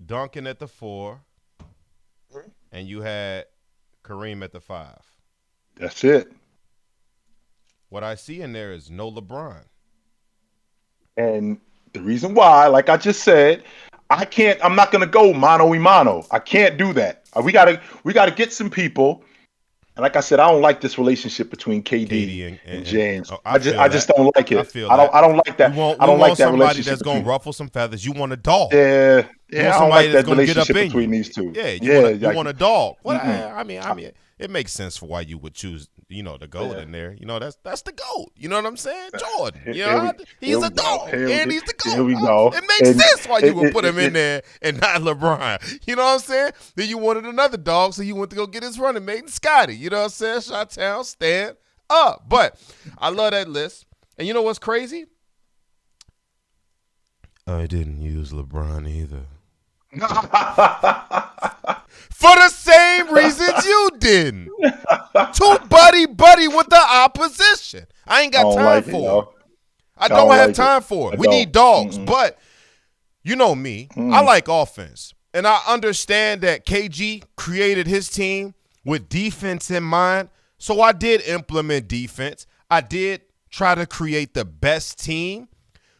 Duncan at the four, and you had Kareem at the five. That's it. What I see in there is no LeBron. And the reason why, like I just said, I'm not gonna go mano y mano. I can't do that. We gotta get some people. And like I said, I don't like this relationship between KD and James. I just don't like it. I don't like that. I don't like that somebody that's gonna ruffle some feathers. You want a dog. Yeah. I don't like that relationship between these two. Yeah, you want a dog. Well, I mean, it makes sense for why you would choose, the GOAT in there. That's the GOAT. You know what I'm saying? Jordan. He's a dog, and he's the GOAT. Here we go. It makes sense why you would put him in there and not LeBron. You know what I'm saying? Then you wanted another dog, so you went to go get his running mate, Scotty. You know what I'm saying? Chi-Town, stand up. But I love that list. And you know what's crazy? I didn't use LeBron either. For the same reasons you didn't. Too buddy with the opposition. I ain't got time for it. I don't have time for it. We need dogs. But you know me. I like offense. And I understand that KG created his team with defense in mind. So I did implement defense. I did try to create the best team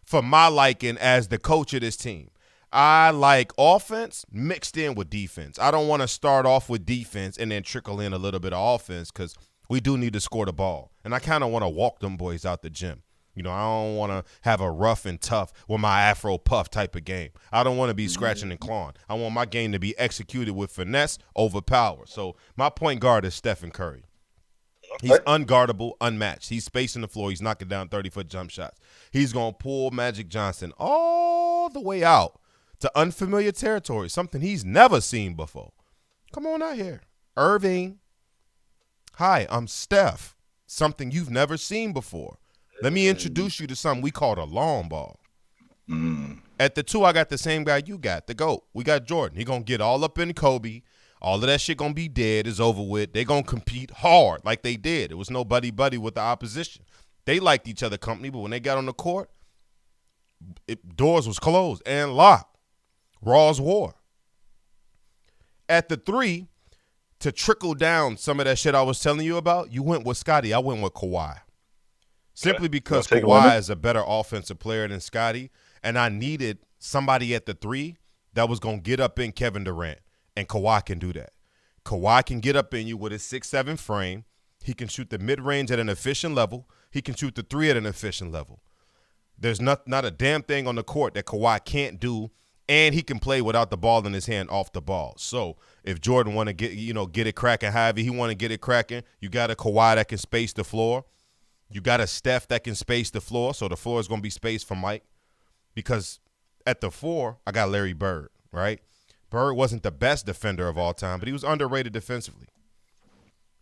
for my liking as the coach of this team. I like offense mixed in with defense. I don't want to start off with defense and then trickle in a little bit of offense because we do need to score the ball. And I kind of want to walk them boys out the gym. You know, I don't want to have a rough and tough with my afro puff type of game. I don't want to be scratching and clawing. I want my game to be executed with finesse over power. So my point guard is Stephen Curry. He's unguardable, unmatched. He's spacing the floor. He's knocking down 30-foot jump shots. He's going to pull Magic Johnson all the way out to unfamiliar territory, something he's never seen before. Come on out here. Irving. Hi, I'm Steph. Something you've never seen before. Let me introduce you to something we call a long ball. At the 2, I got the same guy you got, the GOAT. We got Jordan. He going to get all up in Kobe. All of that shit going to be dead. It's over with. They going to compete hard like they did. It was no buddy-buddy with the opposition. They liked each other company, but when they got on the court, doors was closed and locked. Raw's war. At the 3, to trickle down some of that shit I was telling you about, you went with Scotty. I went with Kawhi. Simply because Kawhi is a better offensive player than Scotty, and I needed somebody at the 3 that was going to get up in Kevin Durant, and Kawhi can do that. Kawhi can get up in you with his 6'7" frame. He can shoot the mid-range at an efficient level. He can shoot the 3 at an efficient level. There's not a damn thing on the court that Kawhi can't do, and he can play without the ball in his hand off the ball. So if Jordan want to get it cracking, however he want to get it cracking, you got a Kawhi that can space the floor. You got a Steph that can space the floor, so the floor is going to be spaced for Mike. Because at the 4, I got Larry Bird, right? Bird wasn't the best defender of all time, but he was underrated defensively.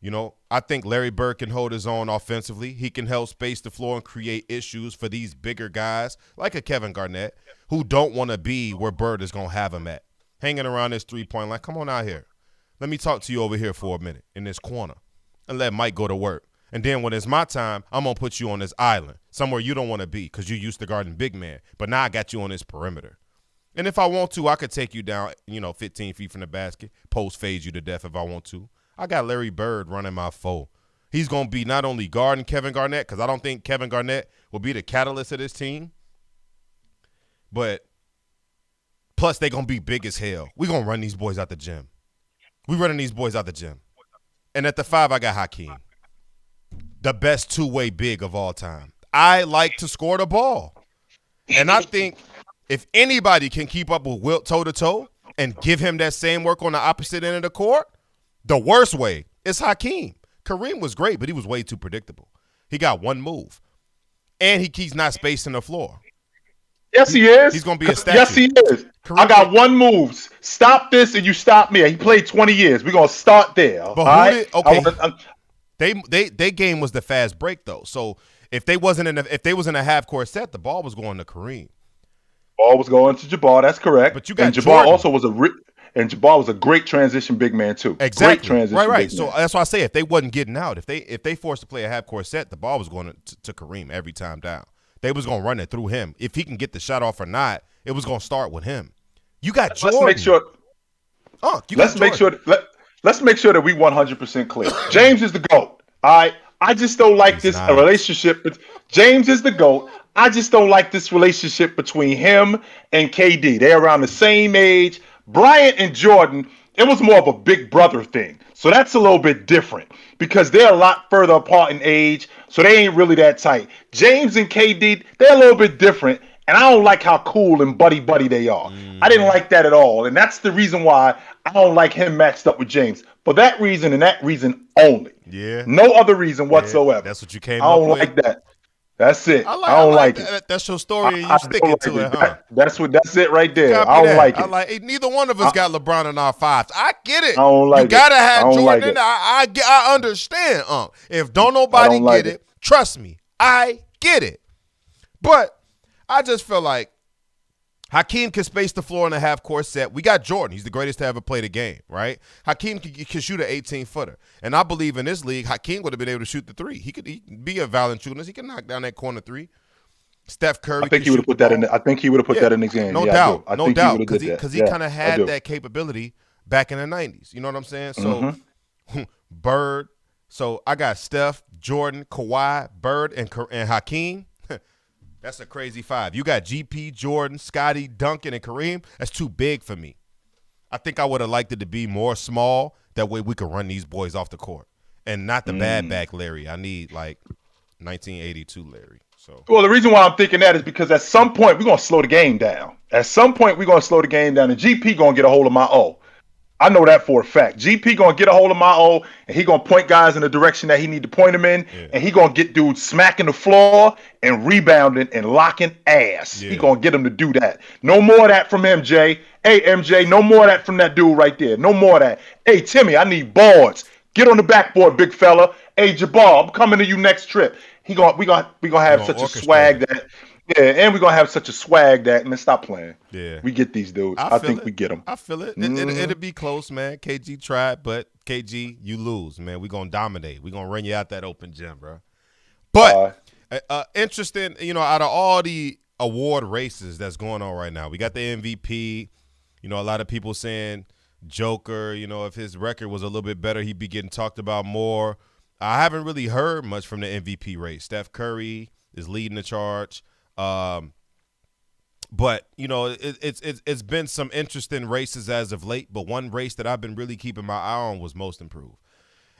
You know, I think Larry Bird can hold his own offensively. He can help space the floor and create issues for these bigger guys like a Kevin Garnett who don't want to be where Bird is going to have him at, hanging around this three-point line. Come on out here. Let me talk to you over here for a minute in this corner and let Mike go to work. And then when it's my time, I'm going to put you on this island, somewhere you don't want to be because you used to guarding big man. But now I got you on this perimeter. And if I want to, I could take you down, 15 feet from the basket, post-fade you to death if I want to. I got Larry Bird running my foe. He's going to be not only guarding Kevin Garnett, because I don't think Kevin Garnett will be the catalyst of this team, but plus they're going to be big as hell. We're going to run these boys out the gym. We running these boys out the gym. And at the 5, I got Hakeem, the best two-way big of all time. I like to score the ball. And I think if anybody can keep up with Wilt toe-to-toe and give him that same work on the opposite end of the court, the worst way is Hakeem. Kareem was great, but he was way too predictable. He got one move. And he's not spacing the floor. Yes, he is. He's going to be a statue. Yes, he is. I got one move. Stop this and you stop me. He played 20 years. We're going to start there. But their game was the fast break, though. So if they was in a half-court set, the ball was going to Kareem. Ball was going to Jabbar. That's correct. But you got Jabbar Jordan. also was Jabbar was a great transition big man too. Exactly. Great transition right. Big So man. that's why I say if they wasn't getting out, if they forced to play a half-court set, the ball was going to Kareem every time down. They was going to run it through him. If he can get the shot off or not, it was going to start with him. You got Jordan. Let's make sure that we 100% clear. James is the GOAT. All right. I just don't like this relationship. James is the GOAT. I just don't like this relationship between him and KD. They're around the same age. Bryant and Jordan, it was more of a big brother thing. So that's a little bit different because they're a lot further apart in age. So they ain't really that tight. James and KD, they're a little bit different. And I don't like how cool and buddy they are. I didn't like that at all. And that's the reason why I don't like him matched up with James. For that reason and that reason only. Yeah. No other reason whatsoever. That's what you came up with. I don't like that. That's it. I don't like it. That's your story and you sticking to it, huh? That's it right there. I don't like it. Neither one of us got LeBron in our 5s. I get it. I don't like it. You gotta have Jordan. I understand. If don't nobody get it, trust me, I get it. But I just feel like Hakeem can space the floor in a half-court set. We got Jordan. He's the greatest to ever play the game, right? Hakeem can shoot an 18-footer. And I believe in this league, Hakeem would have been able to shoot the 3. He could be a valiant shooter. He can knock down that corner 3. Steph Curry. I think he would have put that in. I think he would have put that in the game. No doubt. No doubt. Because he kind of had that capability back in the 90s. You know what I'm saying? So Bird, So I got Steph, Jordan, Kawhi, Bird, and Hakeem. That's a crazy five. You got GP, Jordan, Scotty, Duncan, and Kareem. That's too big for me. I think I would have liked it to be more small. That way we could run these boys off the court. And not the bad back Larry. I need like 1982 Larry. So Well, the reason why I'm thinking that is because at some point we're gonna slow the game down. At some point we're gonna slow the game down, and GP gonna get a hold of my O. I know that for a fact. GP gonna get a hold of my O, and he gonna point guys in the direction that he need to point them in, and he gonna get dudes smacking the floor and rebounding and locking ass. Yeah. He gonna get them to do that. No more of that from MJ. Hey MJ, no more of that from that dude right there. No more of that. Hey Timmy, I need boards. Get on the backboard, big fella. Hey Jabbar, I'm coming to you next trip. We gonna have such a swag that. Yeah, and we're gonna have such a swag that, man, stop playing. Yeah, we get these dudes. I think we get them. I feel it. It'll be close, man. KG tried, but KG, you lose, man. We're gonna dominate. We're gonna run you out that open gym, bro. But interesting, out of all the award races that's going on right now, we got the MVP. A lot of people saying Joker. If his record was a little bit better, he'd be getting talked about more. I haven't really heard much from the MVP race. Steph Curry is leading the charge. But it's been some interesting races as of late. But one race that I've been really keeping my eye on was Most Improved,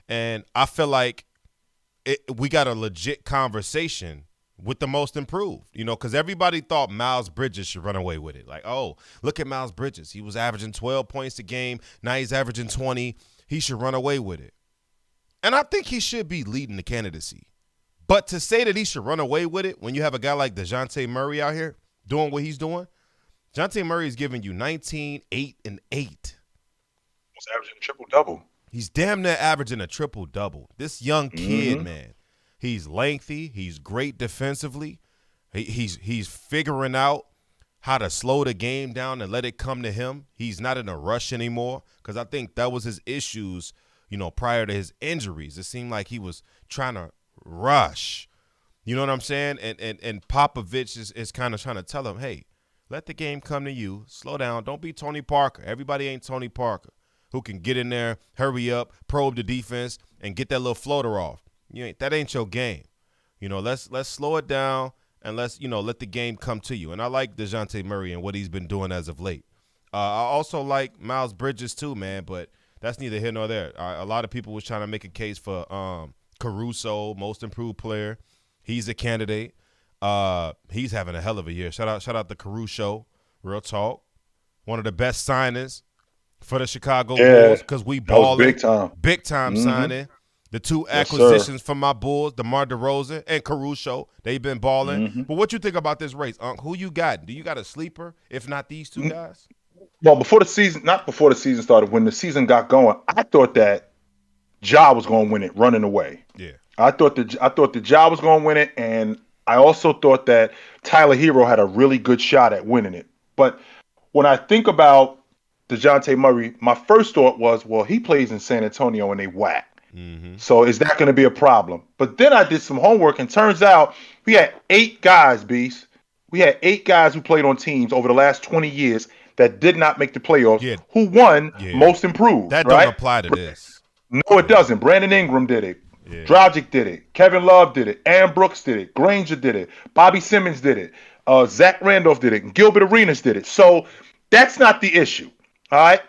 and I feel like we got a legit conversation with the Most Improved. Because everybody thought Miles Bridges should run away with it. Like, oh, look at Miles Bridges. He was averaging 12 points a game. Now he's averaging 20. He should run away with it, and I think he should be leading the candidacy. But to say that he should run away with it when you have a guy like DeJounte Murray out here doing what he's doing, DeJounte Murray is giving you 19, 8, and 8. He's averaging a triple-double. He's damn near averaging a triple-double. This young kid, man, he's lengthy. He's great defensively. He's figuring out how to slow the game down and let it come to him. He's not in a rush anymore because I think that was his issues, prior to his injuries. It seemed like he was trying to rush. You know what I'm saying? And Popovich is kind of trying to tell him, hey, let the game come to you. Slow down. Don't be Tony Parker. Everybody ain't Tony Parker who can get in there, hurry up, probe the defense, and get that little floater off. That ain't your game. Let's slow it down and let's, let the game come to you. And I like DeJounte Murray and what he's been doing as of late. I also like Miles Bridges too, man, but that's neither here nor there. A lot of people was trying to make a case for Caruso, Most Improved Player. He's a candidate. He's having a hell of a year. Shout out to Caruso. Real talk. One of the best signings for the Chicago Bulls because we balling. Big time signing. The two acquisitions from my Bulls, DeMar DeRozan and Caruso, they've been balling. But what you think about this race, Unc? Who you got? Do you got a sleeper, if not these two guys? Well, not before the season started, when the season got going, I thought that Ja was going to win it running away. Yeah. I thought the Ja was going to win it, and I also thought that Tyler Hero had a really good shot at winning it. But when I think about DeJounte Murray, my first thought was, well, he plays in San Antonio and they whack. So is that going to be a problem? But then I did some homework, and turns out we had 8 guys, Beast. We had 8 guys who played on teams over the last 20 years that did not make the playoffs, who won Most Improved. That don't apply to this. No, it doesn't. Brandon Ingram did it. Yeah. Dragic did it. Kevin Love did it. Aaron Brooks did it. Granger did it. Bobby Simmons did it. Zach Randolph did it. And Gilbert Arenas did it. So that's not the issue. All right.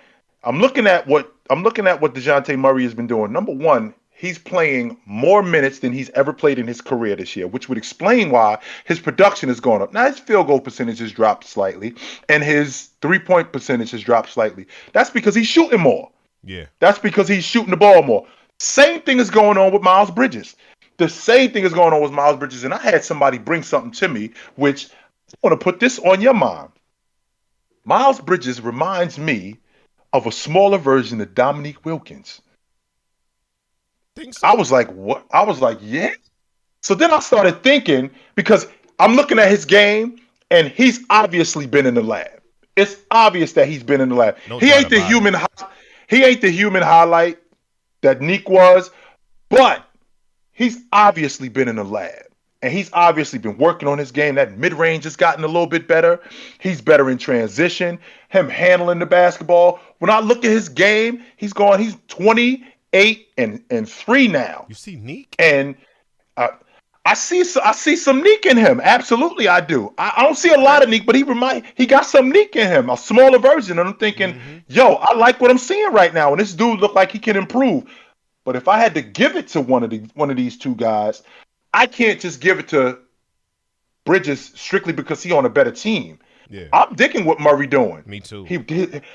I'm looking at what DeJounte Murray has been doing. Number one, he's playing more minutes than he's ever played in his career this year, which would explain why his production has gone up. Now his field goal percentage has dropped slightly, and his 3-point percentage has dropped slightly. That's because he's shooting more. Yeah. That's because he's shooting the ball more. Same thing is going on with Miles Bridges. The same thing is going on with Miles Bridges. And I had somebody bring something to me, which I want to put this on your mind. Miles Bridges reminds me of a smaller version of Dominique Wilkins. Think so? I was like, what? I was like, yeah. So then I started thinking, because I'm looking at his game, and he's obviously been in the lab. It's obvious that he's been in the lab. He ain't the human highlight that Neek was, but he's obviously been in the lab. And he's obviously been working on his game. That mid-range has gotten a little bit better. He's better in transition. Him handling the basketball. When I look at his game, he's 20, 8, and 3 now. You see Neek? And uh, I see some Neek in him. Absolutely, I do. I don't see a lot of Neek, but he got some Neek in him, a smaller version. And I'm thinking, yo, I like what I'm seeing right now. And this dude look like he can improve. But if I had to give it to one of these two guys, I can't just give it to Bridges strictly because he on a better team. Yeah. I'm digging what Murray doing. Me too.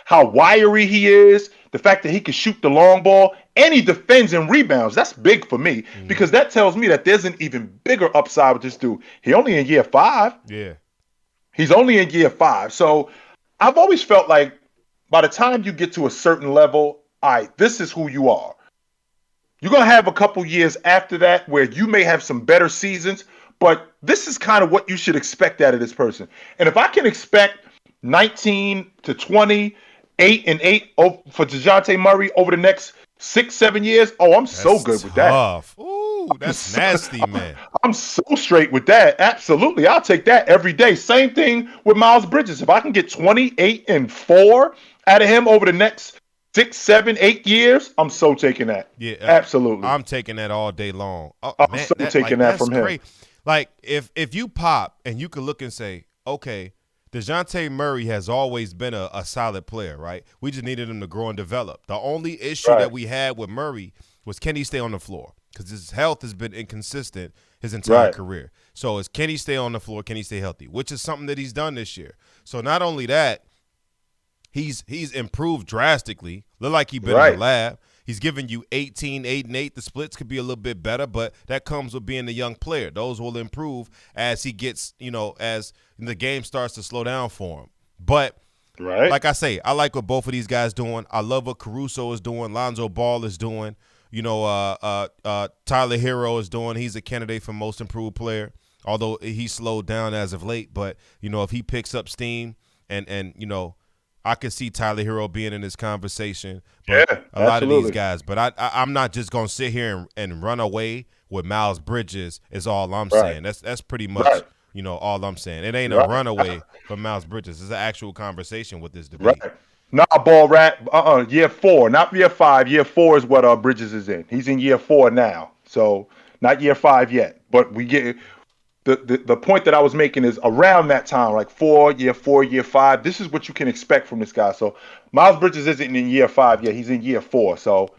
How wiry he is, the fact that he can shoot the long ball, and he defends and rebounds. That's big for me because that tells me that there's an even bigger upside with this dude. He only in year 5. Yeah. He's only in year 5. So I've always felt like by the time you get to a certain level, all right, this is who you are. You're going to have a couple years after that where you may have some better seasons, but this is kind of what you should expect out of this person. And if I can expect 19 to 20, 8 and 8 for DeJounte Murray over the next 6-7 years, I'm so good with that. Ooh, that's nasty, man. I'm so straight with that. Absolutely. I'll take that every day. Same thing with Miles Bridges. If I can get 28 and 4 out of him over the next 6, 7, 8 years, I'm so taking that. Yeah, absolutely. I'm taking that all day long. I'm taking that from him. Like if you pop and you could look and say, okay, DeJounte Murray has always been a solid player, right? We just needed him to grow and develop. The only issue that we had with Murray was, can he stay on the floor? Because his health has been inconsistent his entire career. So can he stay on the floor? Can he stay healthy? Which is something that he's done this year. So not only that, he's improved drastically. Look like he's been in the lab. He's giving you 18, 8, and 8. The splits could be a little bit better, but that comes with being a young player. Those will improve as he gets, as the game starts to slow down for him. But like I say, I like what both of these guys doing. I love what Caruso is doing. Lonzo Ball is doing. Tyler Hero is doing. He's a candidate for most improved player, although he slowed down as of late. But, if he picks up steam and I could see Tyler Hero being in this conversation. But a lot of these guys. But I'm not just going to sit here and run away with Miles Bridges is all I'm saying. That's pretty much, all I'm saying. It ain't a runaway for Miles Bridges. It's an actual conversation with this debate. Not a ball rat. Year 4, not year 5. Year 4 is what Bridges is in. He's in year 4 now. So not year 5 yet. But we get the point that I was making is around that time, like year 4, year 5. This is what you can expect from this guy. So Miles Bridges isn't in year 5 yet; he's in year 4. So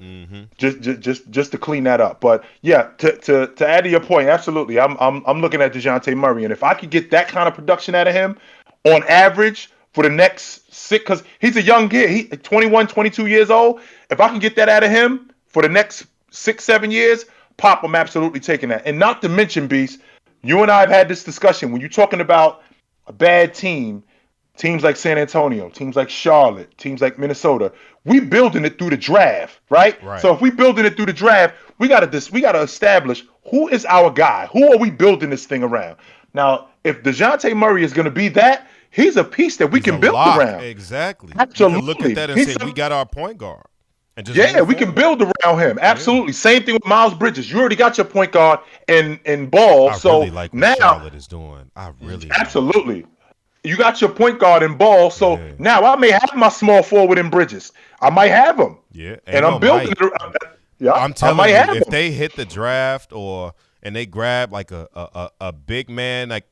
just to clean that up. But yeah, to add to your point, absolutely, I'm looking at DeJounte Murray, and if I could get that kind of production out of him on average for the next 6, because he's a young kid, he's 21, 22 years old. If I can get that out of him for the next 6, 7 years, Pop, I'm absolutely taking that. And not to mention, Beast, you and I have had this discussion. When you're talking about a bad team, teams like San Antonio, teams like Charlotte, teams like Minnesota, we building it through the draft, right? So if we building it through the draft, we gotta establish who is our guy. Who are we building this thing around? Now, if DeJounte Murray is going to be that, he's a piece that we can build around. Exactly. Absolutely. You can look at that and say, we got our point guard. And just we can build around him. Absolutely. Same thing with Miles Bridges. You already got your point guard in Ball. I really like what Charlotte is doing. Absolutely. You got your point guard in Ball. So now I may have my small forward in Bridges. I might have him. Yeah. And I'm building it around that. Yeah. I'm telling you, if they hit the draft and they grab like a big man, like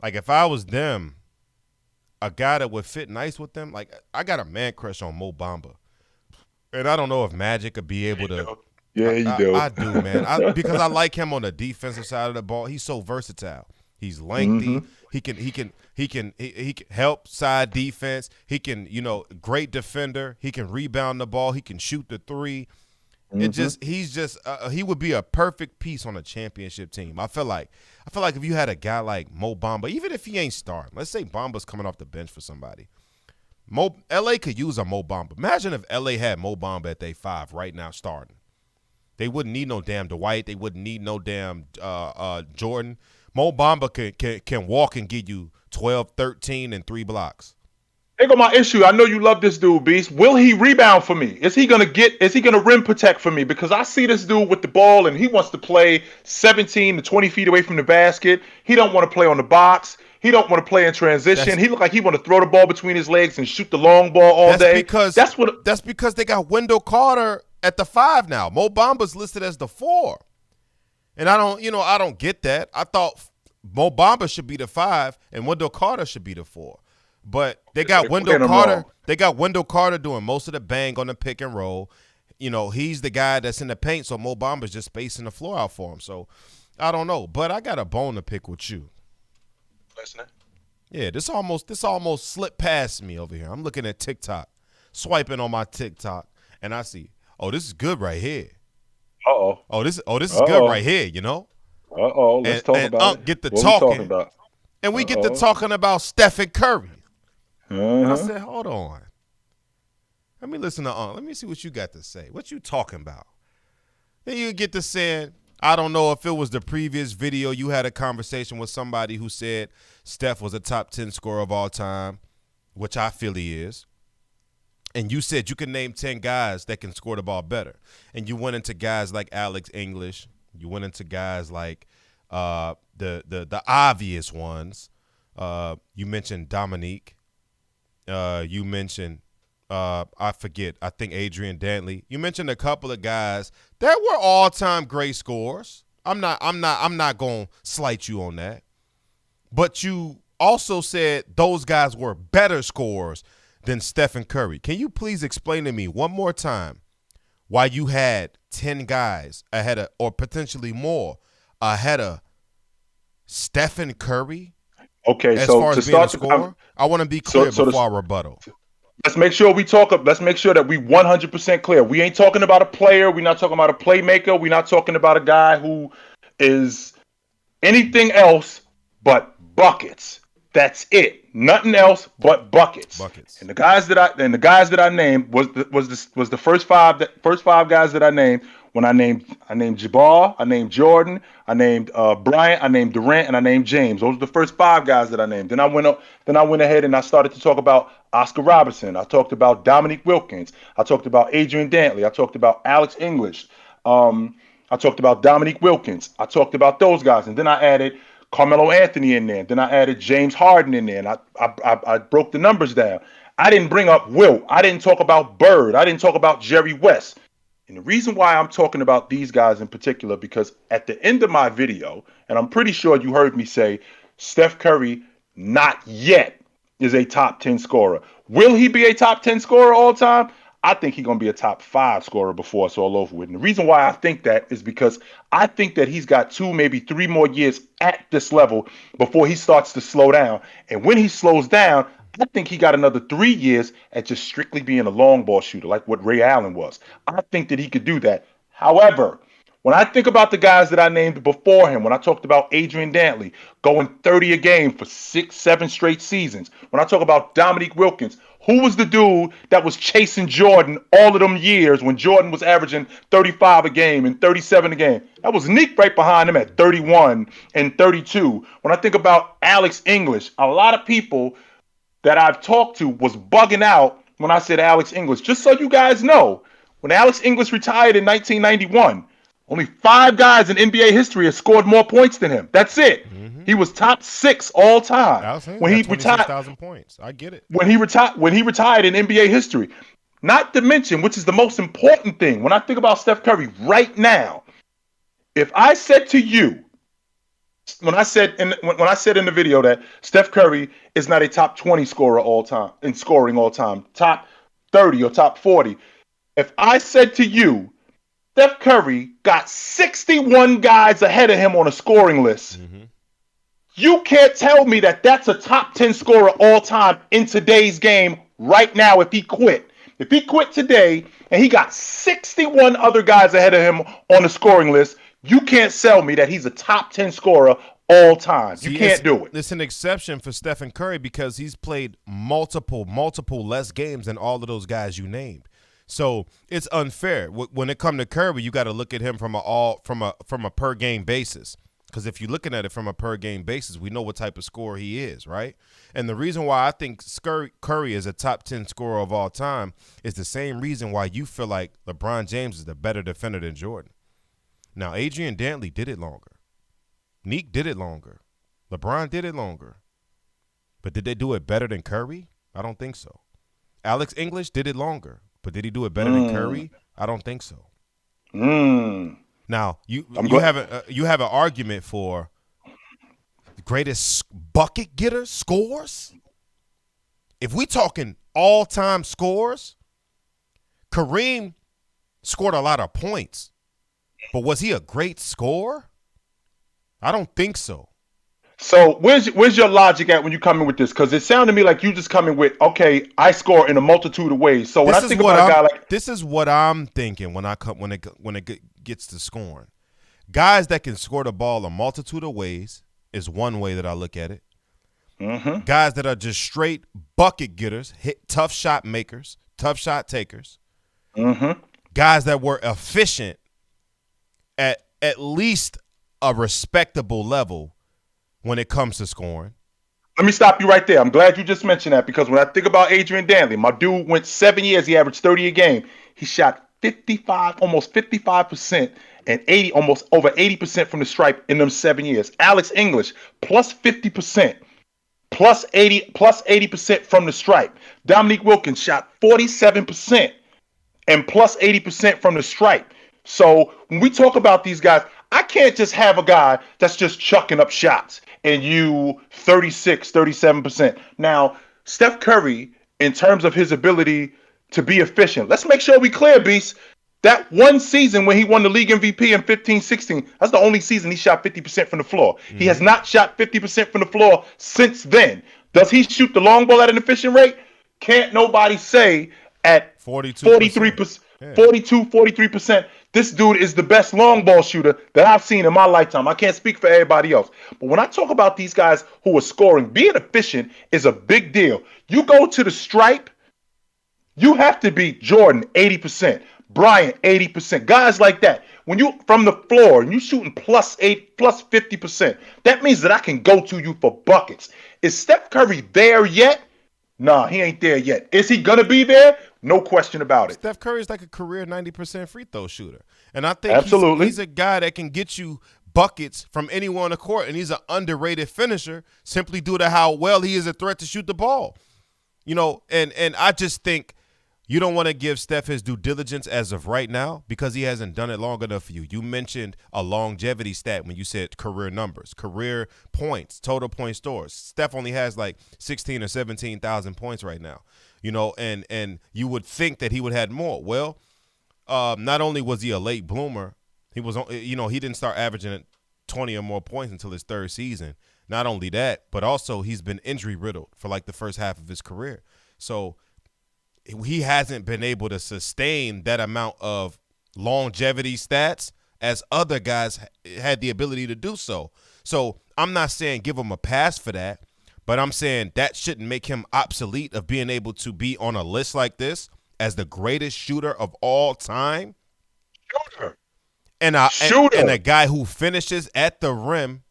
if I was them, a guy that would fit nice with them, like I got a man crush on Mo Bamba. And I don't know if Magic could be able to. Yeah, you do. I do, man. Because I like him on the defensive side of the ball. He's so versatile. He's lengthy. He can help side defense. He can, great defender. He can rebound the ball. He can shoot the 3. He would be a perfect piece on a championship team. I feel like if you had a guy like Mo Bamba, even if he ain't starting, let's say Bamba's coming off the bench for somebody. LA could use a Mo Bamba. Imagine if LA had Mo Bamba at their 5 right now starting. They wouldn't need no damn Dwight. They wouldn't need no damn Jordan. Mo Bamba can walk and give you 12, 13, and 3 blocks. Here go my issue. I know you love this dude, Beast. Will he rebound for me? Is he gonna rim protect for me? Because I see this dude with the ball and he wants to play 17 to 20 feet away from the basket. He don't want to play on the box. He don't want to play in transition. He look like he want to throw the ball between his legs and shoot the long ball all day. That's because they got Wendell Carter at the 5 now. Mo Bamba's listed as the 4. And I don't get that. I thought Mo Bamba should be the 5 and Wendell Carter should be the 4. But they got Wendell Carter. They got Wendell Carter doing most of the bang on the pick and roll. He's the guy that's in the paint, so Mo Bamba's just spacing the floor out for him. So I don't know. But I got a bone to pick with you. Listening. Yeah, this almost slipped past me over here. I'm looking at TikTok, swiping on my TikTok, and I see, this is good right here. Uh-oh. Oh, this is good right here, Uh-oh, let's talk about it. Get the what talking. We talking about? And we get to talking about Stephen Curry. And I Uh-huh. said, hold on. Let me listen to Let me see what you got to say. What you talking about? Then you get to saying, I don't know if it was the previous video you had a conversation with somebody who said Steph was a top 10 scorer of all time, which I feel he is. And you said you can name 10 guys that can score the ball better. And you went into guys like Alex English. You went into guys like the obvious ones. You mentioned Dominique. You mentioned I forget. I think Adrian Dantley. You mentioned a couple of guys that were all-time great scorers. I'm not going to slight you on that. But you also said those guys were better scorers than Stephen Curry. Can you please explain to me one more time why you had 10 guys ahead of, or potentially more, ahead of Stephen Curry? Okay, as so far to as being a start scorer, I want to be clear before I rebuttal. Let's make sure let's make sure that we 100% clear. We ain't talking about a player. We're not talking about a playmaker. We're not talking about a guy who is anything else but buckets. That's it. Nothing else but buckets. And the guys that I named was the first five guys that I named when I named Jabbar, I named Jordan, I named Bryant, I named Durant, and I named James. Those are the first 5 guys that I named. Then I went ahead and I started to talk about Oscar Robertson. I talked about Dominique Wilkins. I talked about Adrian Dantley. I talked about Alex English. I talked about Dominique Wilkins. I talked about those guys, and then I added Carmelo Anthony in there. Then I added James Harden in there, and I broke the numbers down. I didn't bring up Wilt. I didn't talk about Bird. I didn't talk about Jerry West. And the reason why I'm talking about these guys in particular, because at the end of my video, and I'm pretty sure you heard me say, Steph Curry, not yet, is a top 10 scorer. Will he be a top 10 scorer all time? I think he's going to be a top 5 scorer before it's all over with. And the reason why I think that is because I think that he's got 2, maybe 3 more years at this level before he starts to slow down. And when he slows down, I think he got another 3 years at just strictly being a long ball shooter, like what Ray Allen was. I think that he could do that. However, when I think about the guys that I named before him, when I talked about Adrian Dantley going 30 a game for 6, 7 straight seasons, when I talk about Dominique Wilkins, who was the dude that was chasing Jordan all of them years when Jordan was averaging 35 a game and 37 a game? That was Nick right behind him at 31 and 32. When I think about Alex English, a lot of people that I've talked to was bugging out when I said Alex English. Just so you guys know, when Alex English retired in 1991, only 5 guys in NBA history have scored more points than him. That's it. Mm-hmm. He was top 6 all time. When he retired, 26,000 points. I get it. When he retired in NBA history. Not to mention, which is the most important thing, when I think about Steph Curry right now, if I said to you, when I said in the video that Steph Curry is not a top 20 scorer all time in scoring all time, top 30 or top 40, if I said to you, Steph Curry got 61 guys ahead of him on a scoring list. Mm-hmm. You can't tell me that that's a top 10 scorer all time in today's game right now if he quit. If he quit today and he got 61 other guys ahead of him on the scoring list, you can't sell me that he's a top 10 scorer all time. You can't do it. It's an exception for Stephen Curry because he's played multiple less games than all of those guys you named. So it's unfair. When it comes to Curry, you got to look at him from a per game basis. Because if you're looking at it from a per game basis, we know what type of scorer he is, right? And the reason why I think Curry is a top 10 scorer of all time is the same reason why you feel like LeBron James is the better defender than Jordan. Now, Adrian Dantley did it longer. Neek did it longer. LeBron did it longer. But did they do it better than Curry? I don't think so. Alex English did it longer. But did he do it better than Curry? I don't think so. Mm. Now you I'm you glad. have you have an argument for the greatest bucket getter scores. If we talking all time scores, Kareem scored a lot of points, but was he a great scorer? I don't think so. So where's your logic at when you come in with this? Because it sounded to me like you just coming with, okay, I score in a multitude of ways. So when I This is think what about a I'm. guy like, This is what I'm thinking when I come when it gets to scoring. Guys that can score the ball a multitude of ways is one way that I look at it. mm-hmm, Guys that are just straight bucket getters, hit tough shot makers, tough shot takers. mm-hmm. Guys that were efficient at least a respectable level when it comes to scoring. Let me stop you right there. I'm glad you just mentioned that because when I think about Adrian Danley, my dude went 7 years. He averaged 30 a game. He shot 55, almost 55%, and 80, almost over 80% from the stripe in them 7 years. Alex English plus 50%, plus 80% from the stripe. Dominique Wilkins shot 47% and plus 80% from the stripe. So when we talk about these guys, I can't just have a guy that's just chucking up shots and you 36, 37%. Now, Steph Curry, in terms of his ability to be efficient, let's make sure we clear, Beast. That one season when he won the league MVP in 15-16, that's the only season he shot 50% from the floor. He has Mm-hmm. not shot 50% from the floor since then. Does he shoot the long ball at an efficient rate? Can't nobody say at 42%. 43%, Yeah. 42, 43%. This dude is the best long ball shooter that I've seen in my lifetime. I can't speak for everybody else. But when I talk about these guys who are scoring, being efficient is a big deal. You go to the stripe, you have to be Jordan 80%, Bryant 80%, guys like that. When you from the floor and you shooting plus 50%, that means that I can go to you for buckets. Is Steph Curry there yet? Nah, he ain't there yet. Is he gonna be there? No question about it. Steph Curry is like a career 90% free throw shooter. And I think he's Absolutely. a guy that can get you buckets from anywhere on the court, and he's an underrated finisher simply due to how well he is a threat to shoot the ball. And I just think you don't want to give Steph his due diligence as of right now because he hasn't done it long enough for you. You mentioned a longevity stat when you said career numbers, career points, total point stores. Steph only has like 16 or 17,000 points right now. And you would think that he would have more. Well, not only was he a late bloomer, he didn't start averaging 20 or more points until his third season. Not only that, but also he's been injury riddled for like the first half of his career. So he hasn't been able to sustain that amount of longevity stats as other guys had the ability to do so. So I'm not saying give him a pass for that, but I'm saying that shouldn't make him obsolete of being able to be on a list like this as the greatest shooter of all time Shooter. and a Shooter. guy who finishes at the rim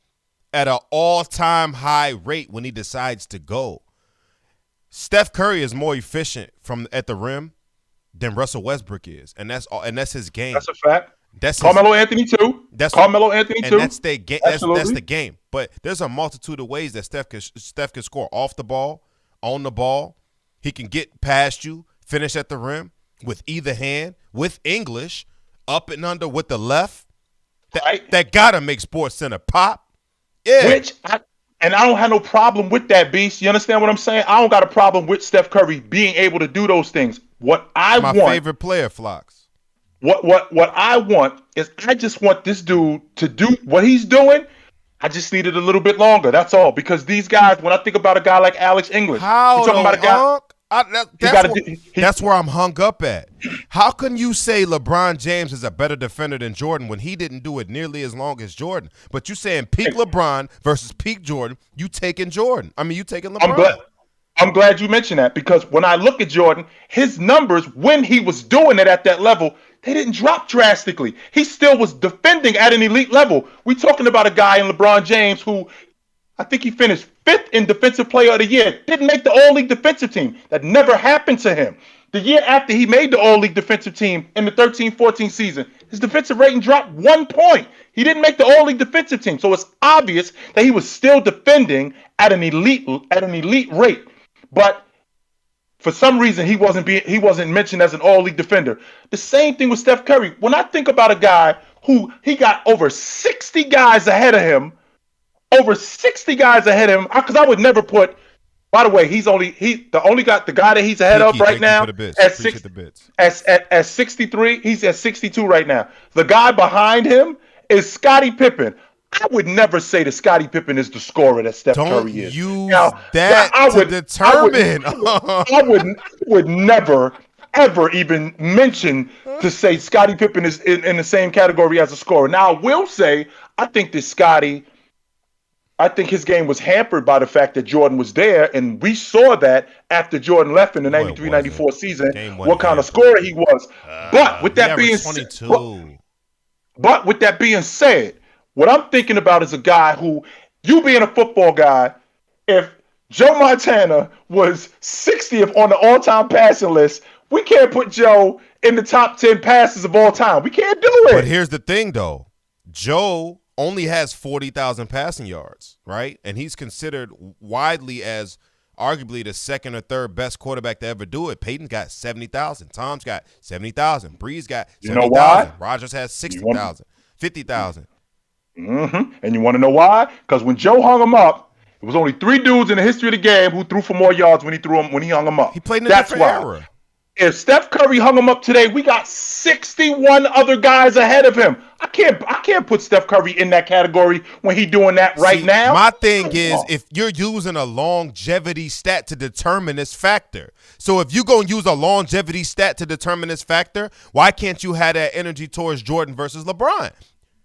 at an all-time high rate when he decides to go. Steph Curry is more efficient from at the rim than Russell Westbrook is, and that's his game. That's a fact. That's his. Carmelo Anthony too. That's Carmelo Anthony and too. that's their game. That's Absolutely. the game. But there's a multitude of ways that Steph can score off the ball, on the ball. He can get past you, finish at the rim with either hand, with English, up and under with the left. Right. That gotta make Sports Center pop. Yeah, And I don't have no problem with that, Beast. You understand what I'm saying? I don't got a problem with Steph Curry being able to do those things. What I my want, favorite player, Flocks. what I want is I just want this dude to do what he's doing. I just need it a little bit longer. That's all. Because these guys, when I think about a guy like Alex English, you're How talking though, about a guy. Unc? He got to. That's where I'm hung up at. How can you say LeBron James is a better defender than Jordan when he didn't do it nearly as long as Jordan? But you saying peak LeBron versus peak Jordan, you taking Jordan. I mean, you taking LeBron. I'm glad you mentioned that because when I look at Jordan, his numbers when he was doing it at that level, they didn't drop drastically. He still was defending at an elite level. We're talking about a guy in LeBron James who I think he finished fifth in Defensive Player of the Year. Didn't make the All-League defensive team. That never happened to him. The year after he made the All-League defensive team in the 13-14 season, his defensive rating dropped 1 point. He didn't make the All-League defensive team. So it's obvious that he was still defending at an elite rate. But For some reason, he wasn't mentioned as an all-league defender. The same thing with Steph Curry. When I think about a guy who he got over 60 guys ahead of him, because I would never put. By the way, the guy that he's ahead of right now at 63. He's at 62 right now. The guy behind him is Scottie Pippen. I would never say that Scottie Pippen is the scorer that Steph Curry is. Don't use that to determine. I would never, ever even mention to say Scottie Pippen is in the same category as a scorer. Now, I will say, I think his game was hampered by the fact that Jordan was there, and we saw that after Jordan left in the 93-94 season, what kind of scorer he was. But with that being said, what I'm thinking about is a guy who, you being a football guy, if Joe Montana was 60th on the all-time passing list, we can't put Joe in the top 10 passes of all time. We can't do it. But here's the thing, though. Joe only has 40,000 passing yards, right? And he's considered widely as arguably the second or third best quarterback to ever do it. Peyton got 70,000. Tom's got 70,000. Breeze got 70,000. Rodgers has 60,000, 50,000. Mm-hmm. And you want to know why? Because when Joe hung him up, it was only 3 dudes in the history of the game who threw for more yards when he hung him up. He played in a different era. If Steph Curry hung him up today, we got 61 other guys ahead of him. I can't put Steph Curry in that category when he's doing that right now. My thing is, if you're using a longevity stat to determine this factor, so if you're going to use a longevity stat to determine this factor, why can't you have that energy towards Jordan versus LeBron?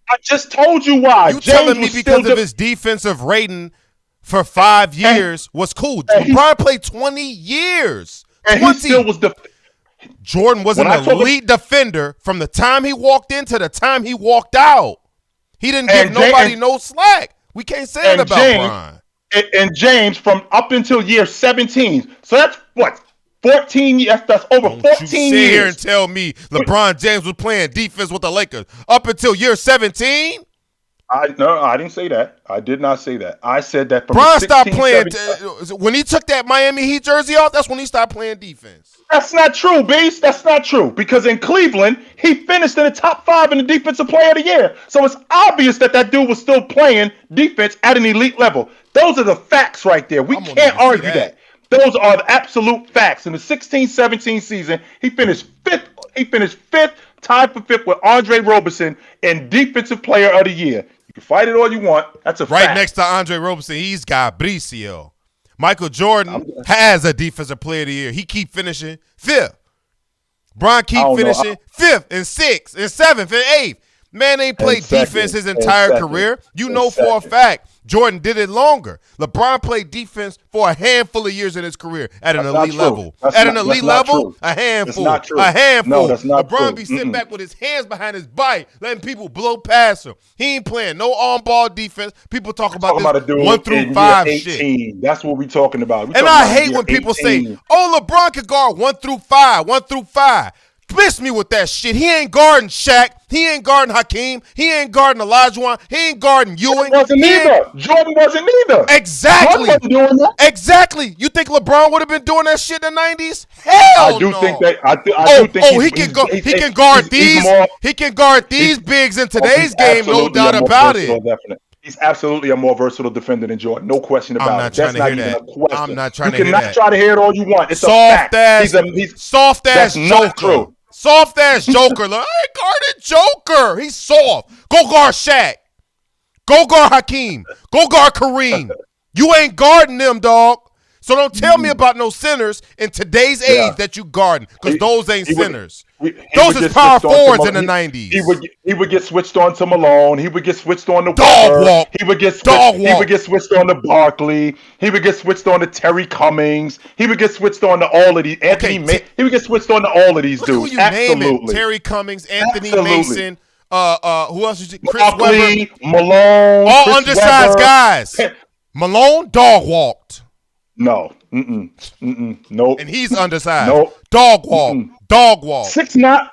I just told you why. You telling me because of his defensive rating for 5 years was cool. LeBron played 20 years. And 20. He still was Jordan was an elite defender from the time he walked in to the time he walked out. He didn't give nobody no slack. We can't say that about Brian. And James from up until year 17. So that's what? 14 years. That's over 14 years. Sit here and tell me LeBron James was playing defense with the Lakers up until year 17? No, I didn't say that. I did not say that. I said that from Brian stopped playing when he took that Miami Heat jersey off. That's when he stopped playing defense. That's not true, Beast. That's not true. Because in Cleveland, he finished in the top 5 in the defensive player of the year. So it's obvious that dude was still playing defense at an elite level. Those are the facts right there. We can't argue that. Those are the absolute facts. In the 16-17 season, he finished fifth. He finished fifth, tied for fifth with Andre Roberson in Defensive Player of the Year. You can fight it all you want. That's a fact. Right next to Andre Roberson, he's got Bricio. Michael Jordan has a Defensive Player of the Year. He keep finishing fifth. Bron keep finishing fifth and sixth and seventh and eighth. Man ain't played defense his entire career. You know for a fact Jordan did it longer. LeBron played defense for a handful of years in his career at an elite level. At an elite level, a handful. A handful. No, that's not LeBron true. be sitting back with his hands behind his body, letting people blow past him. He ain't playing no on-ball defense. People talk about this 1 through 5 shit. That's what we talking about. And I hate when people say, oh, LeBron can guard 1 through 5, 1 through 5. Miss me with that shit. He ain't guarding Shaq. He ain't guarding Hakeem. He ain't guarding Olajuwon. He ain't guarding Ewing. Jordan wasn't either. Exactly. Jordan wasn't doing that. Exactly. You think LeBron would have been doing that shit in the 90s? Hell I do no. think that. I do think he can guard these. He can guard these bigs in today's game. No doubt about it. Definitely. He's absolutely a more versatile defender than Jordan. No question about it. That's not even a question. I'm not trying to hear that. You cannot try to hear it all you want. It's soft a fact. Soft ass Joker. True. Soft ass Joker. Like, I ain't guarded Joker. He's soft. Go guard Shaq. Go guard Hakeem. Go guard Kareem. You ain't guarding them, dog. So don't tell me about no centers in today's age that you guarding, because those ain't centers. Those is power forwards in the 90s. He would get switched on to Malone. He would get switched on to Dog walk. He would get switched on to Barkley. He would get switched on to Terry Cummings. He would get switched on to all of these. He would get switched on to all of these dudes. Who you naming? Terry Cummings, Anthony Mason. Who else is it? Chris Barkley, Webber. Malone. All undersized guys. Malone dog walked. No. Nope. And he's undersized. Nope. Dog walk. Dog walk. 6'9",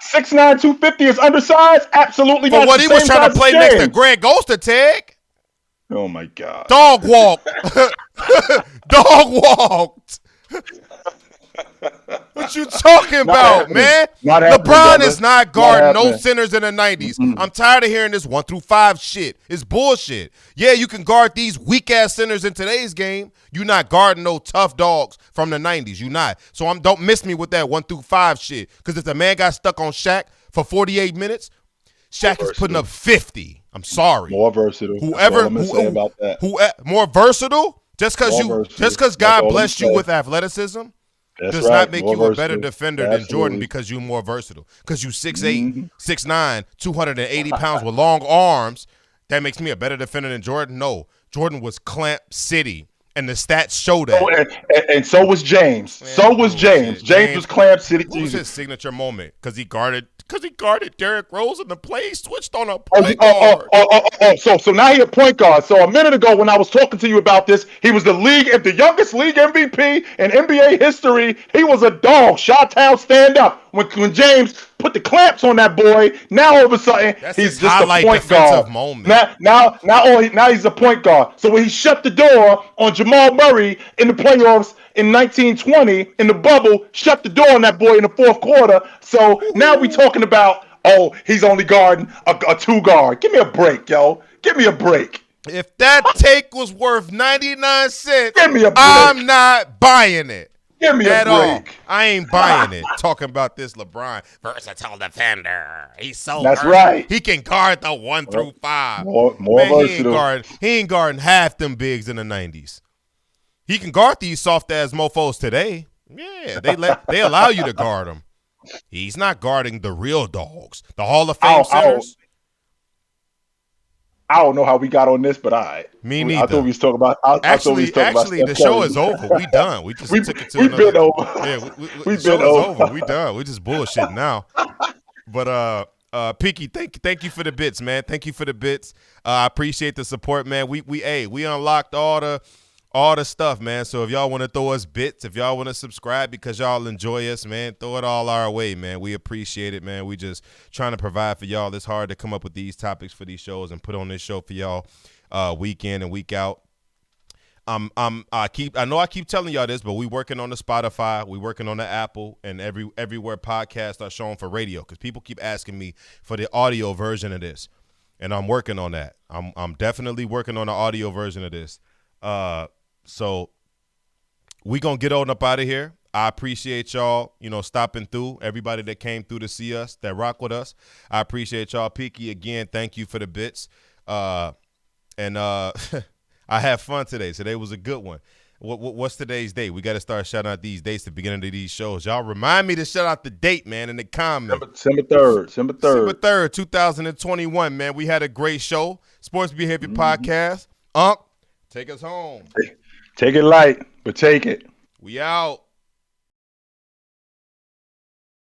250 is undersized? Absolutely not. But what he was trying to play next to Greg Ostertag. Oh, my God. Dog walk. Dog walked. What you talking about, man? Not LeBron brother. is not guarding no centers in the 90s. I'm tired of hearing this 1 through 5 shit. It's bullshit. Yeah, you can guard these weak-ass centers in today's game. You not guarding no tough dogs from the 90s. You not. So don't miss me with that 1 through 5 shit. Because if the man got stuck on Shaq for 48 minutes, Shaq is putting up 50. I'm sorry. More versatile. Whoever about that. More versatile, just because God blessed you with athleticism does not make you a better defender than Jordan because you're more versatile. Because you 6'8", 6'9", 280 pounds with long arms, that makes me a better defender than Jordan? No. Jordan was Clamp City, and the stats show that. And so was James. Man, so was James. James was Clamp City. What was his signature moment? Because he guarded Derrick Rose and the play switched on a point guard. So now he a point guard. So a minute ago when I was talking to you about this, he was the youngest league MVP in NBA history. He was a dog. Chi-Town stand up. When James put the clamps on that boy, now all of a sudden he's just a point guard. Moment. Now he's a point guard. So when he shut the door on Jamal Murray in the playoffs in 1920 in the bubble, shut the door on that boy in the fourth quarter. So now we talking about, he's only guarding a two guard. Give me a break, yo. Give me a break. If that take was worth 99 cents, give me a break. I'm not buying it. Give me a break. All. I ain't buying it. Talking about this LeBron versatile defender. He's so versatile. Right. He can guard the 1 through 5. More versatile. He ain't guarding half them bigs in the 90s. He can guard these soft ass mofos today. Yeah, they allow you to guard them. He's not guarding the real dogs, the Hall of Fame centers. I don't know how we got on this, but Me neither. I thought we was talking about. Actually, the show is over. We done. We just took it to another. We've been over. Yeah, we been over. We done. We just bullshit now. But Peaky, thank you for the bits, man. Thank you for the bits. I appreciate the support, man. We unlocked all the stuff, man. So if y'all want to throw us bits, if y'all want to subscribe because y'all enjoy us, man, throw it all our way, man. We appreciate it, man. We just trying to provide for y'all. It's hard to come up with these topics for these shows and put on this show for y'all week in and week out. I keep telling y'all this, but we working on the Spotify, we working on the Apple, and everywhere podcasts are shown for radio because people keep asking me for the audio version of this, and I'm working on that. I'm definitely working on the audio version of this. So we gonna get on up out of here. I appreciate y'all, stopping through. Everybody that came through to see us, that rock with us. I appreciate y'all. Peaky, again, thank you for the bits. And I had fun today. Today was a good one. What's today's date? We got to start shouting out these dates at the beginning of these shows. Y'all remind me to shout out the date, man, in the comments. December 3rd, 2021, man. We had a great show. Sports Behavior Podcast. Take us home. Take it light, but take it. We out.